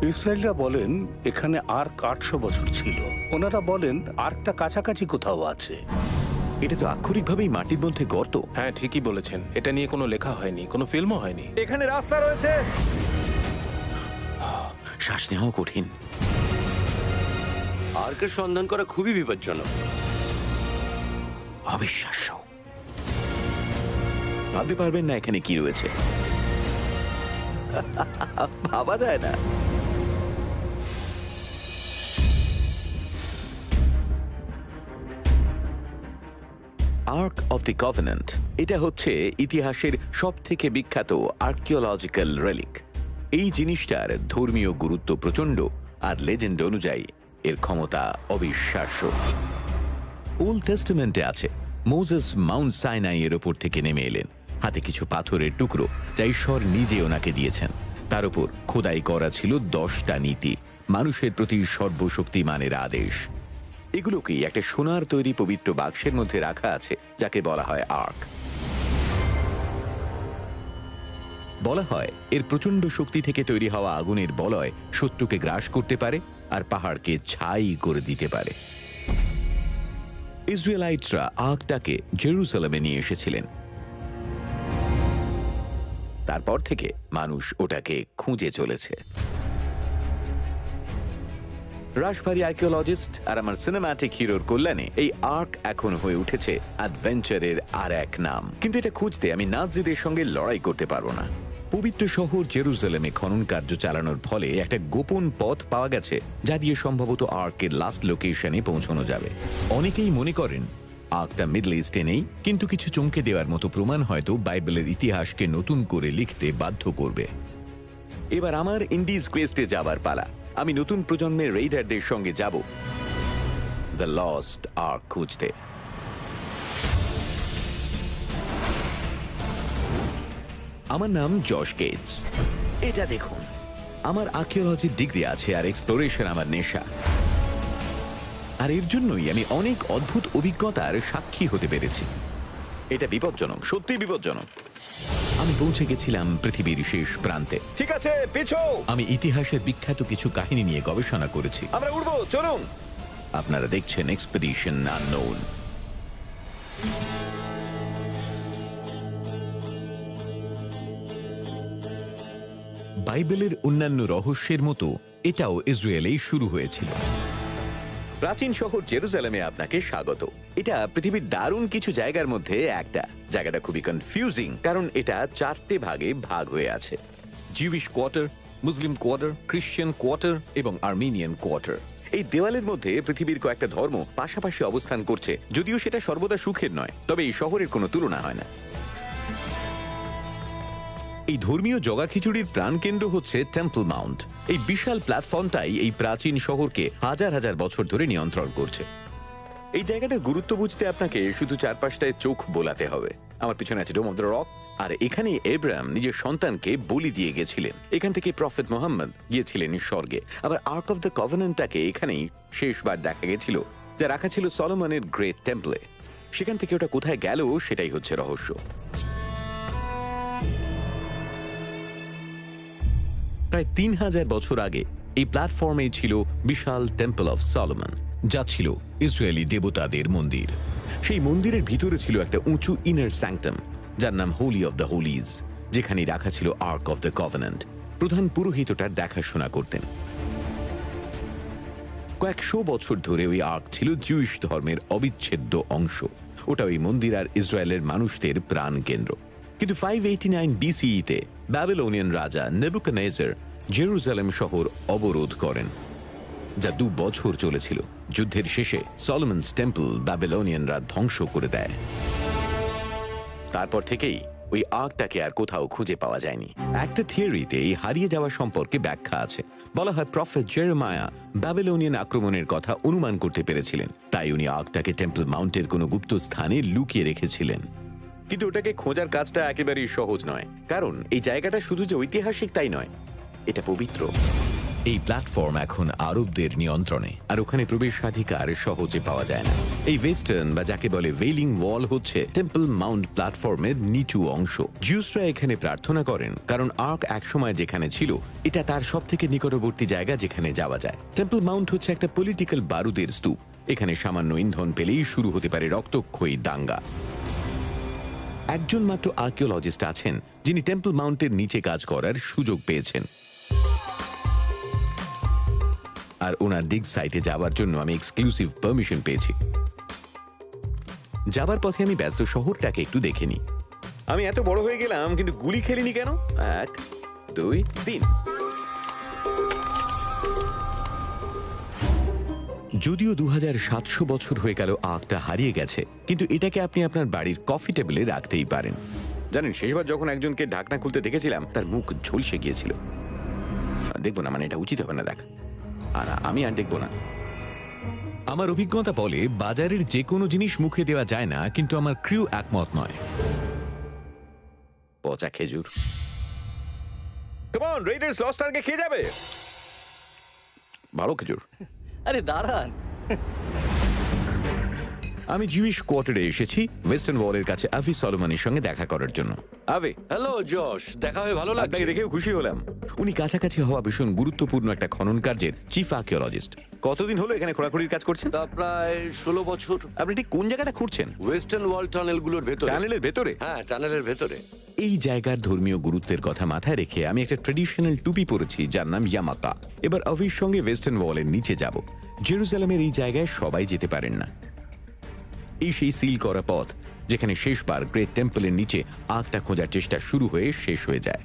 ইসরায়েলরা বলেন এখানে আর্ক 800 বছর ছিল। ওনারা বলেন আর্কটা কাছাকাছি কোথাও আছে। এটা তো আক্ষরিকভাবেই মাটির মধ্যে গর্ত। হ্যাঁ, ঠিকই বলেছেন। এটা নিয়ে কোনো লেখা হয়নি, কোনো ফিল্মও হয়নি। এখানে রাস্তা রয়েছে। শ্বাস নেওয়াও কঠিন। আর্কের সন্ধান করা খুবই বিপজ্জনক। অবিশ্বাস্য। ভাবতে পারবেন না এখানে কি রয়েছে। ভাবা যায় না। আর্ক অফ দ্য কভেন্যান্ট, এটা হচ্ছে ইতিহাসের সব থেকে বিখ্যাত আর্কিওলজিক্যাল রেলিক। এই জিনিসটার ধর্মীয় গুরুত্ব প্রচণ্ড, আর লেজেন্ড অনুযায়ী এর ক্ষমতা অবিশ্বাস্য। ওল্ড টেস্টামেন্টে আছে মোসেস মাউন্ট সাইনাই এর ওপর থেকে নেমে এলেন, হাতে কিছু পাথরের টুকরো যা ঈশ্বর নিজে ওনাকে দিয়েছেন। তার উপর খোদাই করা ছিল 10টা নীতি, মানুষের প্রতি সর্বশক্তিমানের আদেশ। এগুলোকেই একটা সোনার তৈরি পবিত্র বাক্সের মধ্যে রাখা আছে, যাকে বলা হয় আর্ক। বলা হয় এর প্রচণ্ড শক্তি থেকে তৈরি হওয়া আগুনের বলয় শত্রুকে গ্রাস করতে পারে আর পাহাড়কে ছাই করে দিতে পারে। ইসরায়েলাইটসরা আর্কটাকে জেরুজালেমে নিয়ে এসেছিলেন। তারপর থেকে মানুষ ওটাকে খুঁজে চলেছে। রাশভারী আর্কিওলজিস্ট আর আমার সিনেম্যাটিক হিরোর কল্যাণে এই আর্ক এখন হয়ে উঠেছে অ্যাডভেঞ্চারের আর এক নাম। কিন্তু এটা খুঁজতে আমি নাৎসিদের সঙ্গে লড়াই করতে পারবো না। পবিত্র শহর জেরুজালেমে খনন কার্য চালানোর ফলে একটা গোপন পথ পাওয়া গেছে, যা দিয়ে সম্ভবত আর্কের লাস্ট লোকেশনে পৌঁছানো যাবে। অনেকেই মনে করেন আর্কটা মিডল ইস্টে নেই, কিন্তু কিছু চমকে দেওয়ার মতো প্রমাণ হয়তো বাইবেলের ইতিহাসকে নতুন করে লিখতে বাধ্য করবে। এবার আমার ইন্ডিজ কোয়েস্টে যাবার পালা। আমি নতুন প্রজন্মের রেইডারদের সঙ্গে যাব দ্য লস্ট আর্ক খুঁজতে। আমার নাম জশ গেটস। এটা দেখুন, আমার আর্কিওলজির ডিগ্রি আছে আর এক্সপ্লোরেশন আমার নেশা। আর এর জন্যই আমি অনেক অদ্ভুত অভিজ্ঞতার সাক্ষী হতে পেরেছি। এটা বিপজ্জনক, সত্যি বিপজ্জনক। আমি পৌঁছে গেছিলাম পৃথিবীর শেষ প্রান্তে। ঠিক আছে, পিছো। আমি ইতিহাসের বিখ্যাত কিছু কাহিনী নিয়ে গবেষণা করেছি। আমরা উড়বো, চলুন। আপনারা দেখছেন এক্সপেডিশন আননোন। বাইবেলের অন্যান্য রহস্যের মতো এটাও ইসরায়েলেই শুরু হয়েছিল। প্রাচীন শহর জেরুজালেমে আপনাকে স্বাগত। এটা পৃথিবীর দারুণ কিছু জায়গার মধ্যে একটা। জায়গাটা খুবই কনফিউজিং, কারণ এটা 4টে ভাগে ভাগ হয়ে আছে: জিউইশ কোয়ার্টার, মুসলিম কোয়ার্টার, খ্রিস্টান কোয়ার্টার এবং আর্মেনিয়ান কোয়ার্টার। এই দেওয়ালের মধ্যে পৃথিবীর কয়েকটা ধর্ম পাশাপাশি অবস্থান করছে, যদিও সেটা সর্বদা সুখের নয়, তবে এই শহরের কোনো তুলনা হয় না। এই ধর্মীয় জগাখিচুড়ির প্রাণকেন্দ্র হচ্ছে টেম্পল মাউন্ট। এই বিশাল প্ল্যাটফর্মটাই এই প্রাচীন শহরকে হাজার হাজার বছর ধরে নিয়ন্ত্রণ করছে। এই জায়গাটার গুরুত্ব বুঝতে আপনাকে শুধু চারপাশটায় চোখ বোলাতে হবে। আমার পিছনে আছে ডোম অফ দ্য রক, আর এখানে এব্রাহাম নিজের সন্তানকে বলি দিয়ে গেছিলেন। এখান থেকে প্রফেট মোহাম্মদ গিয়েছিলেন স্বর্গে। আবার আর্ক অফ দ্য কভেন্যান্টটাকে এখানেই শেষবার দেখা গেছিল, যা রাখা ছিল সলোমনের গ্রেট টেম্পলে। সেখান থেকে ওটা কোথায় গেল সেটাই হচ্ছে রহস্য। প্রায় 3000 বছর আগে এই প্ল্যাটফর্মে ছিল বিশাল টেম্পল অফ সলোমন, যা ছিল ইসরায়েলি দেবতাদের মন্দির। সেই মন্দিরের ভিতরে ছিল একটা উঁচু ইনার স্যাংক্টাম, যার নাম হোলি অফ দ্য হোলিজ, যেখানে রাখা ছিল আর্ক অফ দ্য কভেন্যান্ট। প্রধান পুরোহিত ওটার দেখাশোনা করতেন। কয়েকশো বছর ধরে ওই আর্ক ছিল জিউইশ ধর্মের অবিচ্ছেদ্য অংশ। ওটা ওই মন্দির আর ইসরায়েলের মানুষদের প্রাণ কেন্দ্র। কিন্তু 589 BCE-তে ব্যাবিলনিয়ান রাজা নেবুকadনেজার জেরুজালেম শহর অবরোধ করেন, যা 2 বছর চলেছিল। যুদ্ধের শেষে সলোমনস টেম্পল ব্যাবিলনিয়ানরা ধ্বংস করে দেয়। তারপর থেকেই ওই আর্কটাকে আর কোথাও খুঁজে পাওয়া যায়নি। একটা থিওরিতে এই হারিয়ে যাওয়া সম্পর্কে ব্যাখ্যা আছে। বলা হয় প্রফেট জেরেমায়া ব্যাবিলনিয়ান আক্রমণের কথা অনুমান করতে পেরেছিলেন, তাই উনি আর্কটাকে টেম্পল মাউন্টের কোনো গুপ্ত স্থানে লুকিয়ে রেখেছিলেন। কিন্তু ওটাকে খোঁজার কাজটা একেবারেই সহজ নয়, কারণ এই জায়গাটা শুধু যে ঐতিহাসিক তাই নয়, এটা পবিত্র। এই প্ল্যাটফর্ম এখন আরবদের নিয়ন্ত্রণে, আর ওখানে প্রবেশাধিকার সহজে পাওয়া যায় না। এই ওয়েস্টার্ন বা যাকে বলে ওয়েলিং ওয়াল হচ্ছে টেম্পল মাউন্ট প্ল্যাটফর্মের নিচু অংশ। জিউসরা এখানে প্রার্থনা করেন কারণ আর্ক একসময় যেখানে ছিল এটা তার সব থেকে নিকটবর্তী জায়গা যেখানে যাওয়া যায়। টেম্পল মাউন্ট হচ্ছে একটা পলিটিক্যাল বারুদের স্তূপ। এখানে সামান্য ইন্ধন পেলেই শুরু হতে পারে রক্তক্ষয়ী দাঙ্গা। একজন মাত্র আর্কিওলজিস্ট আছেন যিনি টেম্পল মাউন্টের নিচে কাজ করার সুযোগ পেয়েছেন, আর ওনার ডিগ সাইটে যাওয়ার জন্য আমি এক্সক্লুসিভ পারমিশন পেয়েছি। যাবার পথে আমি ব্যস্ত শহরটাকে একটু দেখে নিই। আমি এত বড় হয়ে গেলাম কিন্তু গুলি খেলিনি কেন? 1 2 3। যদিও 2700 বছর হয়ে গেল আর্কটা হারিয়ে গেছে, কিন্তু এটাকে আপনি আপনার বাড়ির কফি টেবিলে রাখতেই পারেন। জানেন, শেষবার যখন একজনকে ঢাকনা খুলতে দেখেছিলাম তার মুখ ঝলসে গিয়েছিল। দেখবো না, মানে এটা উচিত হবে না দেখা, আর আমি আর দেখবো না। আমার অভিজ্ঞতা বলে বাজারের যে কোনো জিনিস মুখে দেওয়া যায় না, কিন্তু আমার ক্রিউ একমত নয়। পচা খেজুর। কাম অন, রেইডার্স লস্ট আর্কে খেয়ে যাবে। ভালো খেজুর। আরে দাঁড়ান, আমি জিউইশ কোয়ার্টারে এসেছি ওয়েস্টার্ন ওয়ালের কাছে আভি সলোমনের সঙ্গে দেখা করার জন্য। আভি, হ্যালো জশ, দেখা হয়ে ভালো লাগছে। আপনাকে দেখেও খুশি হলাম। উনি কাছাকাছি হওয়া ভীষণ গুরুত্বপূর্ণ একটা খনন কার্যের চিফ আর্কিওলজিস্ট। কতদিন হলো এখানে খোঁড়াখুড়ির কাজ করছেন? তা প্রায় 16 বছর। আপনি ঠিক কোন জায়গাটা খুঁড়ছেন? ওয়েস্টার্ন ওয়াল টানেলগুলোর ভেতরে। টানেলের ভেতরে? হ্যাঁ, টানেলের ভেতরে। এই জায়গার ধর্মীয় গুরুত্বের কথা মাথায় রেখে আমি একটা ট্রেডিশনাল টুপি পরেছি যার নাম ইয়ামাকা। এবার অভির সঙ্গে ওয়েস্টার্ন ওয়ালের নিচে যাব। জেরুজালেমের এই জায়গায় সবাই যেতে পারেন না। এই সেই সিল করা পথ যেখানে শেষবার গ্রেট টেম্পলের নিচে আর্কটা খোঁজার চেষ্টা শুরু হয়ে শেষ হয়ে যায়।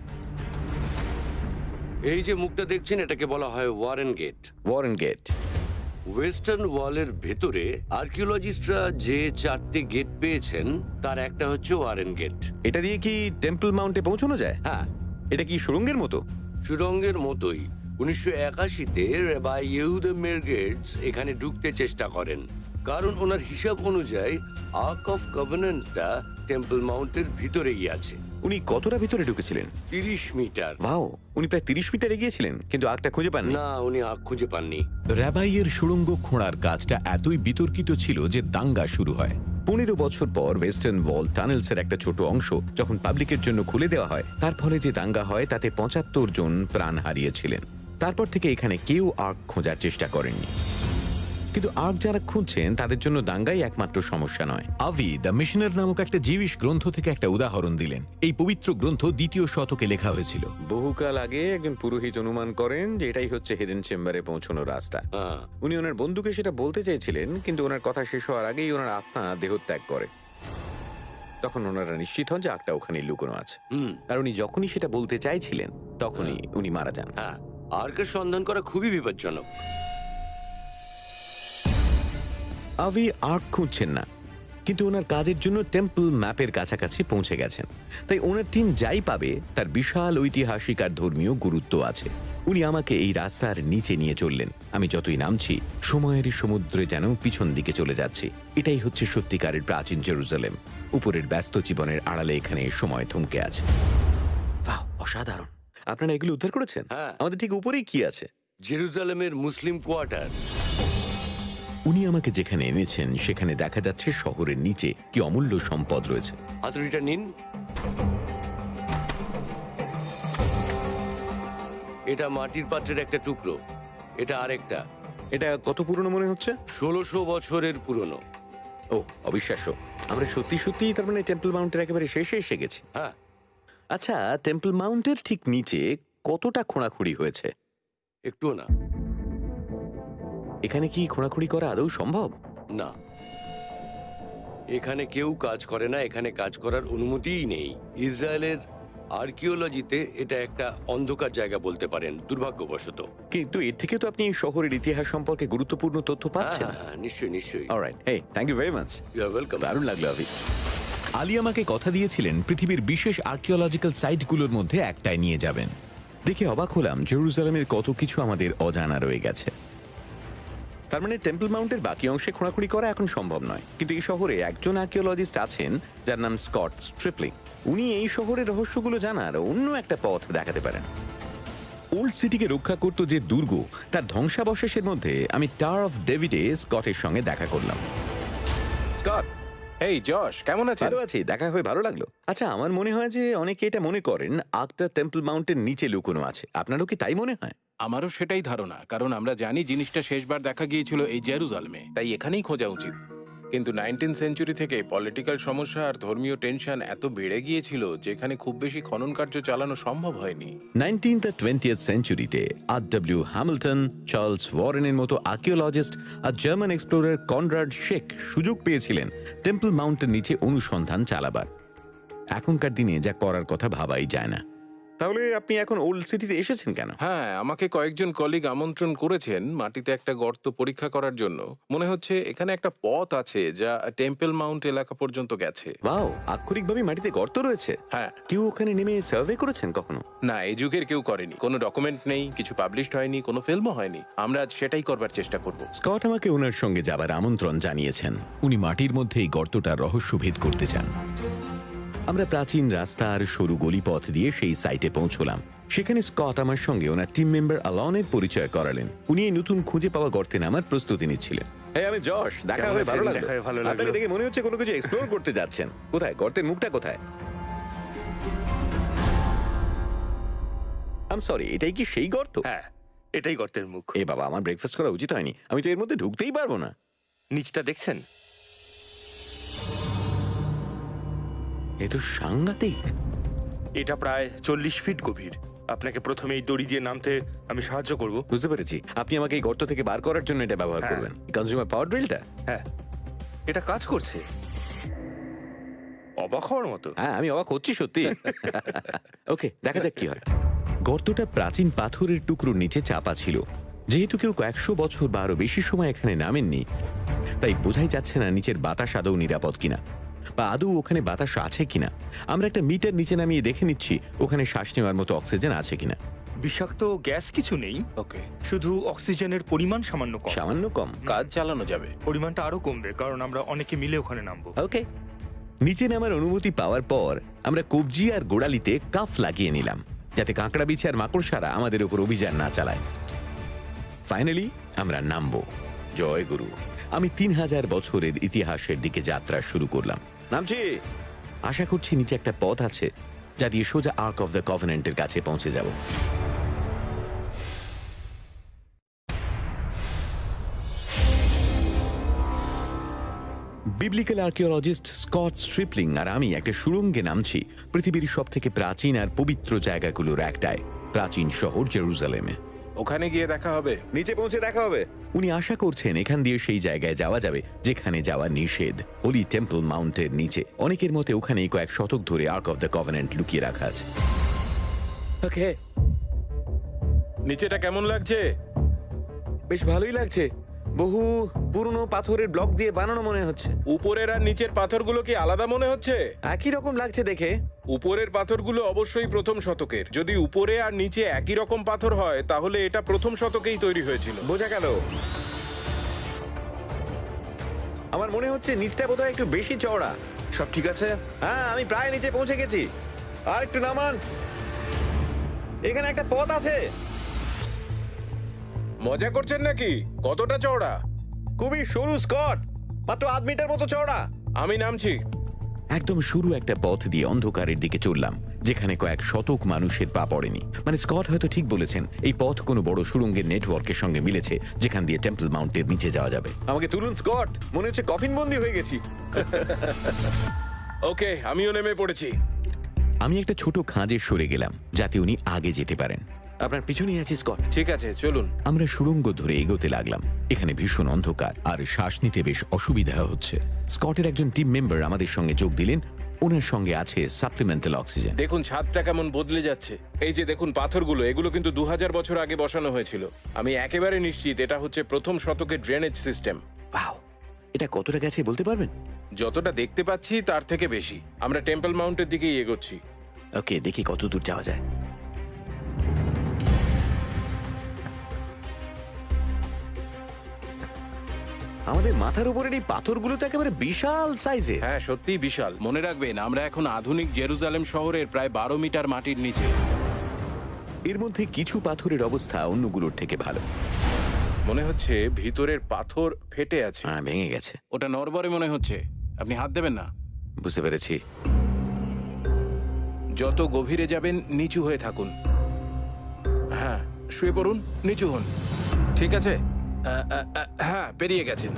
এই যে মুখটা দেখছেন এটাকে বলা হয় Warren gate. Warren gate. Western ওয়ালের ভেতরে আর্কিওলজিস্টরা যে 4টে গেট পেয়েছেন তার একটা হচ্ছে ওয়ারেন গেট। এটা দিয়ে কি টেম্পল মাউন্টে পৌঁছানো যায়? হ্যাঁ, এটা কি সুড়ঙ্গের মতো? সুড়ঙ্গের মতোই। 1981-তে রেবাই ইহুদা মেরগেটস এখানে ঢুকতে চেষ্টা করেন, কারণ ওনার হিসাব অনুযায়ী আর্ক অফ কভেনেন্টটা টেম্পল মাউন্টের ভিতরেই আছে। উনি কতটা ভিতরে ঢুকেছিলেন? 30 মিটার। ওয়াও, উনি প্রায় 30 মিটার এগিয়েছিলেন কিন্তু আর্কটা খুঁজে পাননি। না, উনি আর্ক খুঁজে পাননি। রাবাইয়ের সুড়ঙ্গ খোঁড়ার কাজটা এতই বিতর্কিত ছিল যে দাঙ্গা শুরু হয়। 15 বছর পর ওয়েস্টার্ন ওয়াল টানেলসের একটা ছোট অংশ যখন পাবলিকের জন্য খুলে দেওয়া হয়, তার ফলে যে দাঙ্গা হয় তাতে 75 জন প্রাণ হারিয়েছিলেন। তারপর থেকে এখানে কেউ আর্ক খোঁজার চেষ্টা করেননি। কিন্তু আর্ক যারা খুঁজছেন তাদের জন্য দাঙ্গাই একমাত্র সমস্যা নয়। আভি দ্য মিশনার নামক একটা জিউইশ গ্রন্থ থেকে একটা উদাহরণ দিলেন। এই পবিত্র গ্রন্থ 2য় শতকে লেখা হয়েছিল। বহুকাল আগে একজন পুরোহিত অনুমান করেন যে এটাই হচ্ছে হিডেন চেম্বারে পৌঁছানোর রাস্তা। উনি ওনার বন্ধুকে সেটা বলতে চেয়েছিলেন, কিন্তু ওনার কথা শেষ হওয়ার আগেই ওনার আত্মা দেহত্যাগ করে। তখন ওনারা নিশ্চিত হন যে আর্কটা ওখানেই লুকোনো আছে। আর উনি যখনই সেটা বলতে চাইছিলেন তখনই উনি মারা যান। হ্যাঁ, আর্কের সন্ধান করা খুবই বিপজ্জনক। আভি আর্ক খুঁজছেন না, কিন্তু ওনার কাজের জন্য টেম্পল ম্যাপের কাছাকাছি পৌঁছে গেছেন। তাই ওনার টিম যাই পাবে তার বিশাল ঐতিহাসিক আর ধর্মীয় গুরুত্ব আছে। উনি আমাকে এই রাস্তার নিচে নিয়ে চললেন। আমি যতই নামছি সময়ের সমুদ্রে যেন পিছন দিকে চলে যাচ্ছি। এটাই হচ্ছে সত্যিকারের প্রাচীন জেরুজালেম। উপরের ব্যস্ত জীবনের আড়ালে এখানে সময় থমকে আছে। বাহ, অসাধারণ। আপনারা এগুলো উদ্ধার করেছেন? হ্যাঁ। আমাদের ঠিক উপরেই কি আছে? জেরুজালেমের মুসলিম কোয়ার্টার। উনি আমাকে যেখানে এনেছেন সেখানে দেখা যাচ্ছে শহরের নিচে কি অমূল্য সম্পদ রয়েছে। হাতুড়িটা নিন। এটা মাটির পাত্রের একটা টুকরো, এটা আরেকটা। এটা কত পুরনো মনে হচ্ছে? 1600 বছরের পুরনো। ও, অবিশ্বাস্য। আমরা সত্যি সত্যিই তার মানে টেম্পল মাউন্টের একেবারে শেষে এসে গেছি। হ্যাঁ। আচ্ছা, টেম্পল মাউন্টের ঠিক নিচে কতটা খোঁড়াখুঁড়ি হয়েছে? একটুও না। এখানে কি খোঁড়াখুঁড়ি করা আদৌ সম্ভব? না, এখানে কেউ কাজ করে না, এখানে কাজ করার অনুমতিই নেই। ইসরায়েলের আর্কিওলজিতে এটা একটা অন্ধকার জায়গা বলতে পারেন, দুর্ভাগ্যবশত। কিন্তু এর থেকে তো আপনি এই শহরের ইতিহাস সম্পর্কে গুরুত্বপূর্ণ তথ্য পাচ্ছেন। হ্যাঁ, নিশ্চয়ই নিশ্চয়ই। Alright, hey, thank you very much. You are welcome. দারুণ লাগলো আভি। আলী আমাকে কথা দিয়েছিলেন পৃথিবীর বিশেষ আর্কিওলজিক্যাল সাইটগুলোর মধ্যে একটায় নিয়ে যাবেন। দেখে অবাক হলাম জেরুজালেমের কত কিছু আমাদের অজানা রয়ে গেছে। তার মানে টেম্পল মাউন্টের বাকি অংশে খোঁড়াখুঁড়ি করা এখন সম্ভব নয়। কিন্তু এই শহরে একজন আর্কিওলজিস্ট আছেন যার নাম স্কট স্ট্রিপলিং। উনি এই শহরের রহস্যগুলো জানার অন্য একটা পথ দেখাতে পারেন। ওল্ড সিটিকে রক্ষা করত যে দুর্গ, তার ধ্বংসাবশেষের মধ্যে আমি টাওয়ার অফ ডেভিডে স্কটের সঙ্গে দেখা করলাম। স্কট, এই যশ, কেমন আছেন? ভালো আছি, দেখা হয়ে ভালো লাগলো। আচ্ছা, আমার মনে হয় যে অনেকে এটা মনে করেন আর্কটা টেম্পল মাউন্টেন নিচে লুকোনো আছে। আপনারও কি তাই মনে হয়? আমারও সেটাই ধারণা, কারণ আমরা জানি জিনিসটা শেষবার দেখা গিয়েছিল এই জেরুজালেমে, তাই এখানেই খোঁজা উচিত। কিন্তু 19th সেঞ্চুরি থেকে পলিটিক্যাল সমস্যা আর ধর্মীয় টেনশন এত বেড়ে গিয়েছিল যেখানে খুব বেশি খনন কার্য চালানো সম্ভব হয়নি। 19th আর 20th সেঞ্চুরিতে R.W. হ্যামিল্টন, চার্লস ওয়ারেনের মতো আর্কিওলজিস্ট আর জার্মান এক্সপ্লোরার কনরাড শেক সুযোগ পেয়েছিলেন টেম্পল মাউন্টেন নিচে অনুসন্ধান চালাবার। এখনকার দিনে যা করার কথা ভাবাই যায় না। তাহলে আপনি এখন ওল্ড সিটিতে এসেছেন কেন? হ্যাঁ, আমাকে কয়েকজন কলিগ আমন্ত্রণ করেছেন মাটিতে একটা গর্ত পরীক্ষা করার জন্য। মনে হচ্ছে এখানে একটা পথ আছে যা টেম্পল মাউন্ট এলাকা পর্যন্ত গেছে। ওয়াও, আক্ষরিকভাবে মাটিতে গর্ত রয়েছে? হ্যাঁ। কেউ ওখানে নেমে সার্ভে করেছেন কখনো? না, এই যুগের কেউ করেনি। কোনো ডকুমেন্ট নেই, কিছু পাবলিশড হয়নি, কোনো ফিল্মও হয়নি। আমরা আজ সেটাই করবার চেষ্টা করব। স্কট আমাকে ওনার সঙ্গে যাবার আমন্ত্রণ জানিয়েছেন। উনি মাটির মধ্যে এই গর্তটার রহস্য ভেদ করতে চান। আমরা প্রাচীন রাস্তা আর সরু গলিপথ দিয়ে সেই সাইটে পৌঁছলাম। সেখানে স্কট আমার সঙ্গে ওনার টিম মেম্বার অ্যালনের পরিচয় করালেন। উনি এই নতুন খুঁজে পাওয়া গর্তে নামার প্রস্তুতি নিচ্ছিলেন। এই আমি যশ, দেখা হয়ে ভালো লাগলো। আপনাকে দেখে মনে হচ্ছে কোনো কিছু এক্সপ্লোর করতে যাচ্ছেন। কোথায় গর্তের মুখটা কোথায়? আই এম সরি, এটাই কি সেই গর্ত? হ্যাঁ, এটাই গর্তের মুখ। এ বাবা, আমার ব্রেকফাস্ট করা উচিত হয়নি। আমি তো এর মধ্যে ঢুকতেই পারবো না। নিচটা দেখছেন? এ তো সাংঘাতিক। এটা প্রায় 40 ফিট গভীর। আপনাকে প্রথমে এই দড়ি দিয়ে নামতে আমি সাহায্য করব। বুঝতে পেরেছি, আপনি আমাকে এই গর্ত থেকে বার করার জন্য এটা ব্যবহার হ্যাঁ। করবেন। কনজিউমার পাওয়ার ড্রিলটা? হ্যাঁ, এটা কাজ করছে অবাক হওয়ার মতো। হ্যাঁ, আমি অবাক হচ্ছি সত্যি। ওকে, দেখা যাক কি হয়। গর্তটা প্রাচীন পাথরের টুকরোর নিচে চাপা ছিল। যেহেতু কেউ কয়েকশো বছর বা আরো বেশি সময় এখানে নামেননি, তাই বোঝাই যাচ্ছে না নিচের বাতাস আদৌ নিরাপদ কিনা, বা আদৌ ওখানে বাতাস আছে কিনা। আমরা একটা মিটার নিচে নামিয়ে দেখে নিচ্ছি ওখানে শ্বাস নেওয়ার মতো অক্সিজেন আছে কিনা। বিষাক্ত গ্যাস কিছু নেই, ওকে, শুধু অক্সিজেনের পরিমাণ সামান্য কম। সামান্য কম? কাজ চালানো যাবে। পরিমাণটা আরো কমবে কারণ আমরা অনেকে মিলে ওখানে নামবো। ওকে। নিচে নামার অনুমতি পাওয়ার পর আমরা কবজি আর গোড়ালিতে কাফ লাগিয়ে নিলাম, যাতে কাঁকড়া বিছে আর মাকড়সারা আমাদের উপর অভিযান না চালায়। ফাইনালি আমরা নামবো। জয় গুরু। আমি 3000 বছরের ইতিহাসের দিকে যাত্রা শুরু করলাম। নামছি। আশা করছি নিচে একটা পথ আছে যা দিয়ে সোজা আর্ক অফ দ্য কভেনেন্টের কাছে পৌঁছে যাব। বিবলিক্যাল আর্কিওলজিস্ট স্কট স্ট্রিপলিং আর আমি একটা সুড়ঙ্গে নামছি পৃথিবীর সব থেকে প্রাচীন আর পবিত্র জায়গাগুলোর একটায়, প্রাচীন শহর জেরুজালেমে। ওখানে গিয়ে দেখা হবে। নিচে পৌঁছে দেখা হবে। উনি আশা করছেন এখান দিয়ে সেই জায়গায় যাওয়া যাবে যেখানে যাওয়া নিষেধ, হোলি টেম্পল মাউন্টের নিচে। অনেকের মতে ওখানেই কয়েক শতক ধরে আর্ক অফ দ্য কভেনেন্ট লুকিয়ে রাখা আছে। ওকে, নিচেটা কেমন লাগছে? বেশ ভালোই লাগছে। বহু পুরনো পাথরের ব্লক দিয়ে বানানো মনে হচ্ছে। উপরের আর নিচের পাথরগুলো কি আলাদা মনে হচ্ছে? একই রকম লাগছে দেখে। উপরের পাথরগুলো অবশ্যই প্রথম শতকের। যদি উপরে আর নিচে একই রকম পাথর হয় তাহলে এটা প্রথম শতকেই তৈরি হয়েছিল। বোঝা গেল। আমার মনে হচ্ছে নিচটা বোধহয় একটু বেশি চওড়া। সব ঠিক আছে? হ্যাঁ, আমি প্রায় নিচে পৌঁছে গেছি। আর একটু নামান। এখানে একটা পথ আছে। মজা করছেন নাকি? কতটা চওড়া? খুবই সরু স্কট, মাত্র 1/2 মিটার মতো চওড়া। আমি নামছি। একদম সরু একটা পথ দিয়ে অন্ধকারের দিকে চললাম, যেখানে কয়েক শতক মানুষের পা পড়েনি। মানে স্কট হয়তো ঠিক বলেছেন, এই পথ কোনো বড় সুড়ঙ্গের নেটওয়ার্কের সঙ্গে মিলেছে যেখান দিয়ে টেম্পল মাউন্টের নিচে যাওয়া যাবে। আমাকে তুলুন স্কট, মনে হচ্ছে কফিন বন্দি হয়ে গেছি। ওকে, আমিও নেমে পড়েছি। আমি একটা ছোট খাঁজে সরে গেলাম যাতে উনি আগে যেতে পারেন। আপনার পিছনেই আছি স্কট। ঠিক আছে, চলুন। আমরা সুড়ঙ্গ ধরে এগোতে লাগলাম। এখানে ভীষণ অন্ধকার আর শ্বাস নিতে বেশ অসুবিধা হচ্ছে। স্কটের একজন টিম মেম্বার আমাদের সঙ্গে যোগ দিলেন। ওনার সঙ্গে আছে সাপ্লিমেন্টাল অক্সিজেন। দেখুন ছাদটা কেমন বদলে যাচ্ছে। এই যে দেখুন পাথরগুলো, এগুলো কিন্তু 2000 বছর আগে বসানো হয়েছিল। আমি একেবারে নিশ্চিত এটা হচ্ছে প্রথম শতকের ড্রেনেজ সিস্টেম। ওয়াও, এটা কতটা গেছে বলতে পারবেন? যতটা দেখতে পাচ্ছি তার থেকে বেশি। আমরা টেম্পল মাউন্টের দিকেই এগোচ্ছি। ওকে, দেখি কত দূর যাওয়া যায়। আমাদের মাথার উপরের এই পাথরগুলো তো একেবারে বিশাল সাইজের। হ্যাঁ, সত্যিই বিশাল। মনে রাখবেন আমরা এখন আধুনিক জেরুজালেম শহরের প্রায় 12 মিটার মাটির নিচে। এর মধ্যে কিছু পাথরের অবস্থা অন্যগুলোর থেকে ভালো। মনে হচ্ছে ভিতরের পাথর ফেটে আছে। ভেঙে গেছে। ওটা নড়বড়ে মনে হচ্ছে। আপনি হাত দেবেন না। বুঝতে পেরেছি। যত গভীরে যাবেন নিচু হয়ে থাকুন। হ্যাঁ, শুয়ে পড়ুন, নিচু হন। ঠিক আছে? হ্যাঁ, পেরিয়ে গেছেন।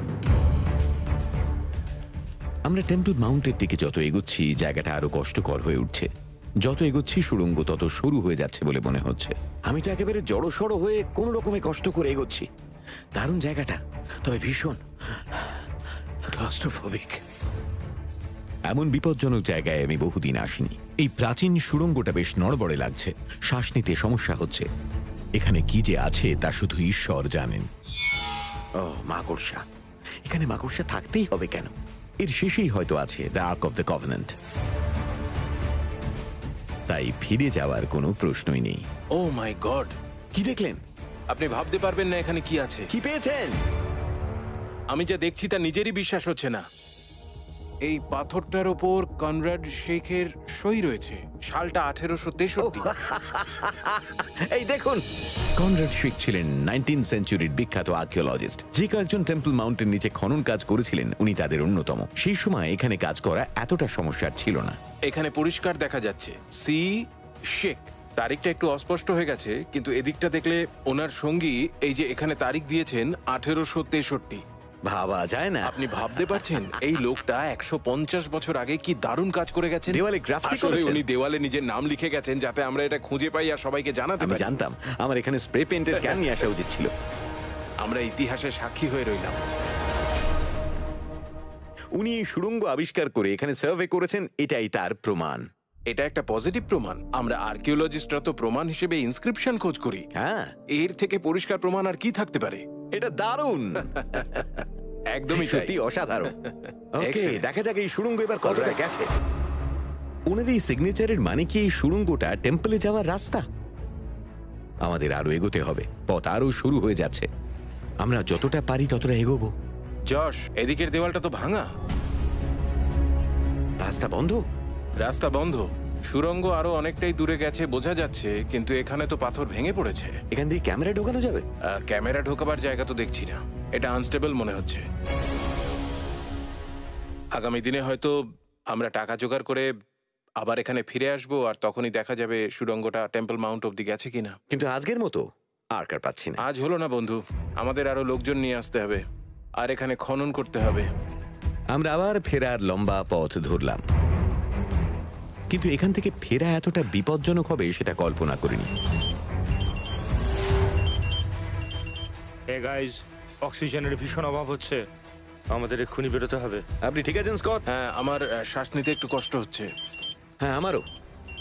আমরা টেম্পল মাউন্টের দিকে যত এগোচ্ছি জায়গাটা আরো কষ্টকর হয়ে উঠছে। যত এগোচ্ছি সুড়ঙ্গ তত সরু হয়ে যাচ্ছে বলে মনে হচ্ছে। আমি তো একেবারে জড়সড় হয়ে কোন রকমে কষ্ট করে এগোচ্ছি। দারুণ জায়গাটা, তবে ভীষণ ক্লস্ট্রোফোবিক। এমন বিপজ্জনক জায়গায় আমি বহুদিন আসিনি। এই প্রাচীন সুড়ঙ্গটা বেশ নড়বড়ে লাগছে। শ্বাস নিতে সমস্যা হচ্ছে। এখানে কি যে আছে তা শুধু ঈশ্বর জানেন। ও মাকড়সা, এখানে মাকড়সা থাকতেই হবে কেন? এর শেষেই হয়তো আছে the ark of the covenant. তাই ফিরে যাওয়ার কোনো প্রশ্নই নেই। ও মাই গড, কি দেখলেন? আপনি ভাবতে পারবেন না এখানে কি আছে। কি পেয়েছেন? আমি যা দেখছি তা নিজেরই বিশ্বাস হচ্ছে না। এই পাথরটার ওপর কনরাড শেখের সই রয়েছে। সালটা 1863। এই দেখুন, কনরাড শেখ ছিলেন 19th সেঞ্চুরির বিখ্যাত আর্কিওলজিস্ট। যে কয়েকজন টেম্পল মাউন্টের নিচে খনন কাজ করেছিলেন উনি তাদের অন্যতম। সেই সময় এখানে কাজ করা এতটা সমস্যার ছিল না। এখানে পরিষ্কার দেখা যাচ্ছে সি শেখ। তারিখটা একটু অস্পষ্ট হয়ে গেছে, কিন্তু এদিকটা দেখলে ওনার সঙ্গী এই যে এখানে তারিখ দিয়েছেন 1863। ভাবা যায় না। আপনি ভাবতে পারছেন এই লোকটা 150 বছর আগে কি দারুণ কাজ করে গেছেন। দেওয়ালে গ্রাফিতি আসলে করেছেন। উনি দেওয়ালে নিজের নাম লিখে গেছেন যাতে আমরা এটা খুঁজে পাই আর সবাইকে জানাতে আমি পারি। জানতাম আমার এখানে স্প্রে পেইন্টের ক্যান নিয়ে আসা উচিত ছিল। আমরা ইতিহাসের সাক্ষী হয়ে রইলাম। উনি এই সুড়ঙ্গ আবিষ্কার করে এখানে সার্ভে করেছেন, এটাই তার প্রমাণ। এটা একটা পজিটিভ প্রমাণ। আমরা আর্কিওলজিস্টরা তো প্রমাণ হিসেবে ইনস্ক্রিপশন খোঁজ করি। হ্যাঁ, এর থেকে পরিষ্কার প্রমাণ আর কি থাকতে পারে? এটা দারুণ। একদমই তাই। সত্যি অসাধারণ। ওকে, Excellent. দেখা যাক এই সুড়ঙ্গ এবার কতটা গেছে। ওনার এই সিগনেচারের মানে কি এই সুড়ঙ্গটা টেম্পলে যাওয়ার রাস্তা? আমাদের আরো এগোতে হবে, পথ আরো শুরু হয়ে যাচ্ছে। আমরা যতটা পারি ততটা এগোবো। যশ, এদিকের দেওয়ালটা তো ভাঙা। রাস্তা বন্ধ। রাস্তা বন্ধ। সুড়ঙ্গ আরো অনেকটাই দূরে গেছে বোঝা যাচ্ছে, কিন্তু এখানে তো পাথর ভেঙে পড়েছে। এখান দিয়ে ক্যামেরা ঢোকানো যাবে? ক্যামেরা ঢোকাবার জায়গা তো দেখছি না। এটা আনস্টেবল মনে হচ্ছে। আগামী দিনে হয়তো আমরা টাকা জোগাড় করে আবার এখানে ফিরে আসবো, আর তখনই দেখা যাবে সুড়ঙ্গটা টেম্পল মাউন্ট অব্দি গেছে কিনা। কিন্তু আজকের মতো আর কার পাচ্ছি না। আজ হলো না বন্ধু, আমাদের আরো লোকজন নিয়ে আসতে হবে আর এখানে খনন করতে হবে। আমরা আবার ফেরার লম্বা পথ ধরলাম, কিন্তু এখান থেকে ফেরা এতটা বিপজ্জনক হবে সেটা কল্পনা করিনি। হে গাইস, অক্সিজেনের ভীষণ অভাব হচ্ছে, আমাদের এক্ষুনি বেরোতে হবে। আপনি ঠিক আছেন স্কট? হ্যাঁ, আমার শ্বাস নিতে একটু কষ্ট হচ্ছে। হ্যাঁ, আমারও।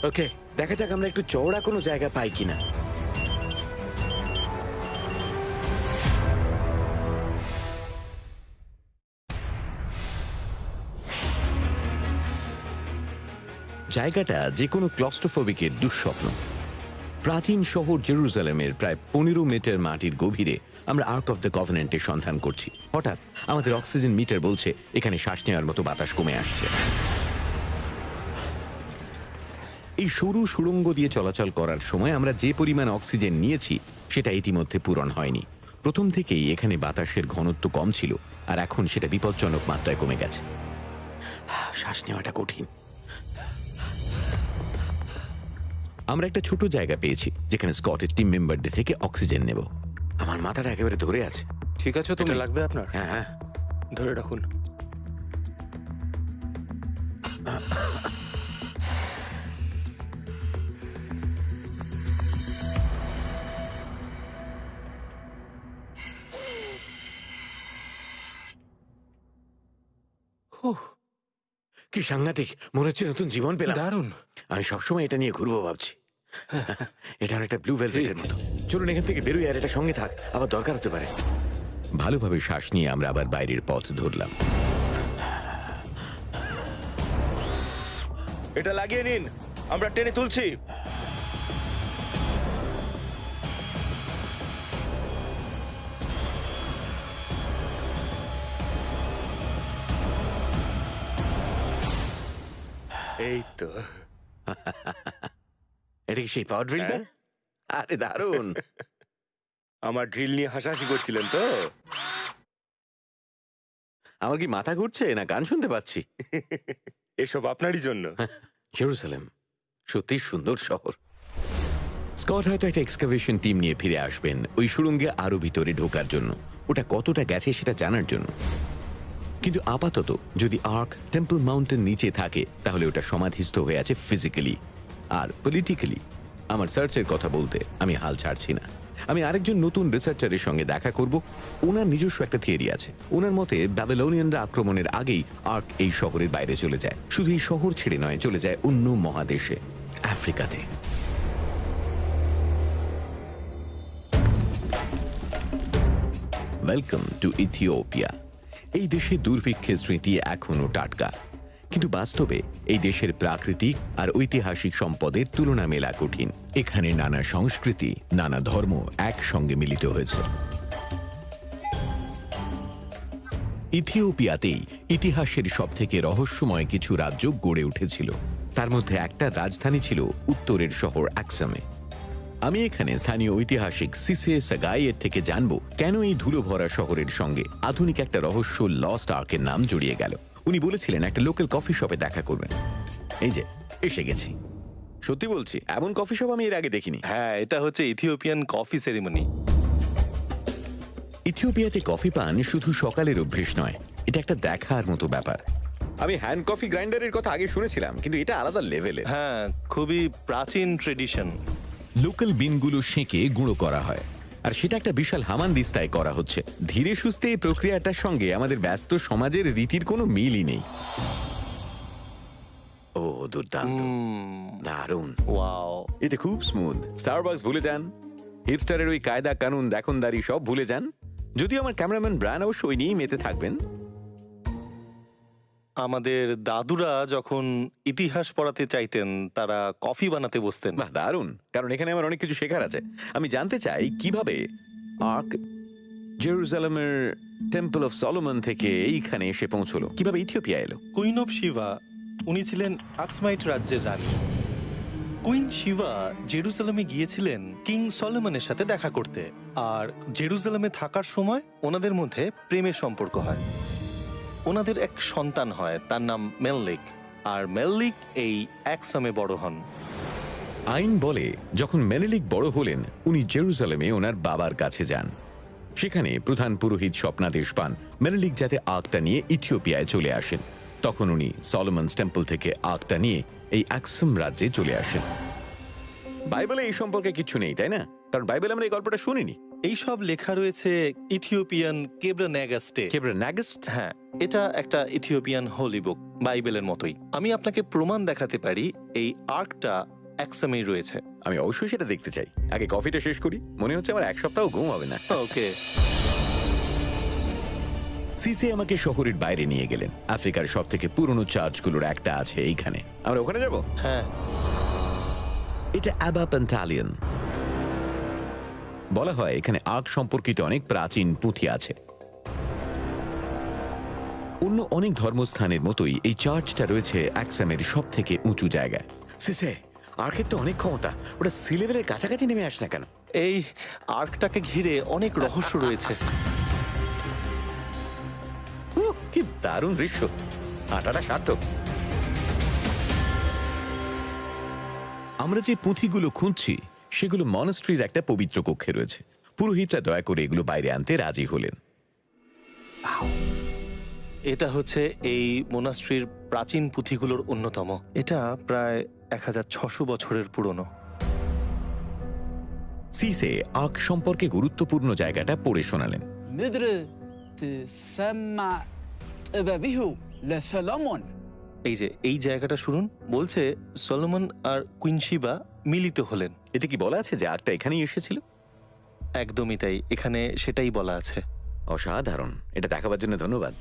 ওকে, দেখা যাক আমরা একটু চওড়া কোনো জায়গা পাই কিনা। জায়গাটা যে কোনো ক্লস্ট্রোফোবিকের দুঃস্বপ্ন। প্রাচীন শহর জেরুজালেমের প্রায় 15 মিটার মাটির গভীরে আমরা আর্ক অফ দ্য কভেনেন্টের সন্ধান করছি। হঠাৎ আমাদের অক্সিজেন মিটার বলছে এখানে শ্বাস নেওয়ার মতো বাতাস কমে আসছে। এই সরু সুড়ঙ্গ দিয়ে চলাচল করার সময় আমরা যে পরিমাণ অক্সিজেন নিয়েছি সেটা ইতিমধ্যে পূরণ হয়নি। প্রথম থেকেই এখানে বাতাসের ঘনত্ব কম ছিল, আর এখন সেটা বিপজ্জনক মাত্রায় কমে গেছে। শ্বাস নেওয়াটা কঠিন। আমরা একটা ছোট জায়গা পেয়েছি যেখানে স্কটের টিম মেম্বারদের থেকে অক্সিজেন নেব। আমার মাথাটা একেবারে ধরে আছে। ঠিক আছে, এটা তুমি লাগবে আপনার? হ্যাঁ হ্যাঁ, ধরে রাখুন। কি সাংঘাতিক, মনে হচ্ছে নতুন জীবন পেলাম। দারুণ। আমি সবসময় এটা নিয়ে ঘুরবো ভাবছি। এটা অনেকটা ব্লু ভেলভেটের মতো। চলুন এখান থেকে বেরোই, আর এটা সঙ্গে থাক, আবার দরকার হতে পারে। ভালোভাবে শ্বাস নিয়ে আমরা আবার বাইরের পথ ধরলাম। এটা লাগিয়ে নিন, আমরা টেনে তুলছি। এই তো। এটা কি সেই পাওয়ার ড্রিলটা? আরে দারুণ। আমার ড্রিল নিয়ে হাসাহাসি করছিলেন তো? আমার কি মাথা ঘুরছে না গান শুনতে পাচ্ছি? এসব আপনারই জন্য। জেরুজালেম সত্যি সুন্দর শহর। স্কট হয়তো একটা এক্সকাভেশন টিম নিয়ে ফিরে আসবেন ওই সুড়ঙ্গে আরো ভিতরে ঢোকার জন্য, ওটা কতটা গেছে সেটা জানার জন্য। কিন্তু আপাতত যদি আর্ক টেম্পল মাউন্টেন নিচে থাকে তাহলে ওটা সমাধিস্থ হয়ে আছে ফিজিক্যালি আর পলিটিক্যালি। আমার সার্চের কথা বলতে আমি হাল ছাড়ছি না। আমি আরেকজন নতুন রিসার্চারের সঙ্গে দেখা করব। ওনার নিজস্ব একটা থিওরি আছে। ওনার মতে ব্যাবিলনিয়ানরা আক্রমণের আগেই আর্ক এই শহরের বাইরে চলে যায়। শুধু এই শহর ছেড়ে নয়, চলে যায় অন্য মহাদেশে, আফ্রিকাতে। Welcome to Ethiopia. এই দেশে দুর্ভিক্ষের স্মৃতি এখনো টাটকা, কিন্তু বাস্তবে এই দেশের প্রাকৃতিক আর ঐতিহাসিক সম্পদের তুলনা মেলা কঠিন। এখানে নানা সংস্কৃতি, নানা ধর্ম একসঙ্গে মিলিত হয়েছে। ইথিওপিয়াতেই ইতিহাসের সবথেকে রহস্যময় কিছু রাজ্য গড়ে উঠেছিল। তার মধ্যে একটা রাজধানী ছিল উত্তরের শহর আকসামে। আমি এখানে স্থানীয় ঐতিহাসিক সিসে সাগাইয়ের থেকে জানবো কেন এই ধুলো ভরা শহরের সঙ্গে আধুনিক একটা রহস্য লস্ট আর্কের নাম জড়িয়ে গেল। উনি বলেছিলেন একটা লোকাল কফি শপে দেখা করবেন। এই যে এসে গেছি। সত্যি বলছি, এমন কফি শপ আমি এর আগে দেখিনি। হ্যাঁ, এটা হচ্ছে ইথিওপিয়ান কফি সেরিমনি। ইথিওপিয়াতে কফি পান শুধু সকালের অভ্যেস নয়, এটা একটা দেখার মতো ব্যাপার। আমি হ্যান্ড কফি গ্রাইন্ডারের কথা আগে শুনেছিলাম, কিন্তু এটা আলাদা লেভেলের। হ্যাঁ, খুবই প্রাচীন ট্রেডিশন। লোকাল বিনগুলো সেঁকে গুঁড়ো করা হয়, আর সেটা একটা বিশাল হামানদিস্তায় করা হচ্ছে। ধীরে সুস্থে এই প্রক্রিয়াটার সঙ্গে আমাদের ব্যস্ত সমাজের রীতির কোনো মিলই নেই। ও দুর্দান্ত, দারুণ, ওয়াও। এটা খুব স্মুথ। স্টারবাকস ভুলে যান, হিপস্টারের ওই কায়দা কানুন দেখনদারি সব ভুলে যান। যদিও আমার ক্যামেরাম্যান ব্রায়ান অবশ্য ওই নিয়েই মেতে থাকবেন। আমাদের দাদুরা যখন ইতিহাস পড়াতে চাইতেন তারা কফি বানাতে বসতেন। বাহ, দারুণ। কারণ এখানে আমার অনেক কিছু শেখার আছে। আমি জানতে চাই কিভাবে আর্ক জেরুজালেমের টেম্পল অফ সলোমন থেকে এইখানে এসে পৌঁছলো, কিভাবে ইথিওপিয়া এলো। কুইন অফ শিবা উনি ছিলেন আকসমাইট রাজ্যের রানী। কুইন শিবা জেরুজালেমে গিয়েছিলেন কিং সলোমনের সাথে দেখা করতে, আর জেরুজালেমে থাকার সময় ওনাদের মধ্যে প্রেমের সম্পর্ক হয়। ওনাদের এক সন্তান হয়, তার নাম মেললিক, আর মেললিক এই একসমে বড় হন। আইন বলে যখন মেনেলিক বড় হলেন উনি জেরুজালেমে ওনার বাবার কাছে যান। সেখানে প্রধান পুরোহিত স্বপ্নাদেশ পান মেনেলিক যাতে আর্কটা নিয়ে ইথিওপিয়ায় চলে আসেন। তখন উনি সলোমনস টেম্পল থেকে আর্কটা নিয়ে এই আকসাম রাজ্যে চলে আসেন। বাইবেলে এই সম্পর্কে কিছু নেই, তাই না? কারণ বাইবেলে আমরা এই গল্পটা শুনিনি। এই সব লেখা রয়েছে ইথিওপিয়ান কেব্রানাগাস্টে। কেব্রানাগাস্ট? হ্যাঁ, এটা একটা ইথিওপিয়ান হোলি বুক, বাইবেলের মতোই। আমি আপনাকে প্রমাণ দেখাতে পারি এই আর্কটা একসামেই রয়েছে। আমি অবশ্যই সেটা দেখতে চাই। আগে কফিটা শেষ করি, মনে হচ্ছে আমার এক সপ্তাহ ঘুম হবে না। ওকে। সিসে আমাকে শহরের বাইরে নিয়ে গেলেন। আফ্রিকার সব থেকে পুরনো চার্চগুলোর একটা আছে এইখানে। আমরা ওখানে যাব? হ্যাঁ। এটা অ্যাবা পেন্টালিয়ন। বলা হয় এখানে আর্ক সম্পর্কিত অনেক প্রাচীন পুঁথি আছে। অন্য অনেক ধর্মস্থানের মতোই এই চার্চটা রয়েছে আকসামের সব থেকে উঁচু জায়গায়। সিসে, আর্কের তো অনেক ক্ষমতা, ওটা সি লেভেলের কাছাকাছি নেমে আসে না কেন? এই আর্কটাকে ঘিরে অনেক রহস্য রয়েছে। কি দারুণ দৃশ্য, আটাটা সার্থক। আমরা যে পুঁথিগুলো খুঁজছি সেগুলো মনাস্ট্রির একটা পবিত্র কক্ষে রয়েছে। পুরোহিতরা দয়া করে এগুলো বাইরে আনতে রাজি হলেন। এটা হচ্ছে এই মোনাস্ট্রির প্রাচীন পুঁথিগুলোর অন্যতম। এটা প্রায় 1600 বছরের পুরনো। সিসে আর্ক সম্পর্কে গুরুত্বপূর্ণ জায়গাটা পড়ে শোনালেন। ندري تسمع به لسلمون এই যে এই জায়গাটা শুনুন, বলছে সলোমন আর কুইন শিবা মিলিত হলেন। এতে কি বলা আছে যে আর্কটা এখানেই এসেছিল? একদমই তাই, এখানে সেটাই বলা আছে। অসাধারণ, এটা দেখাবার জন্য ধন্যবাদ।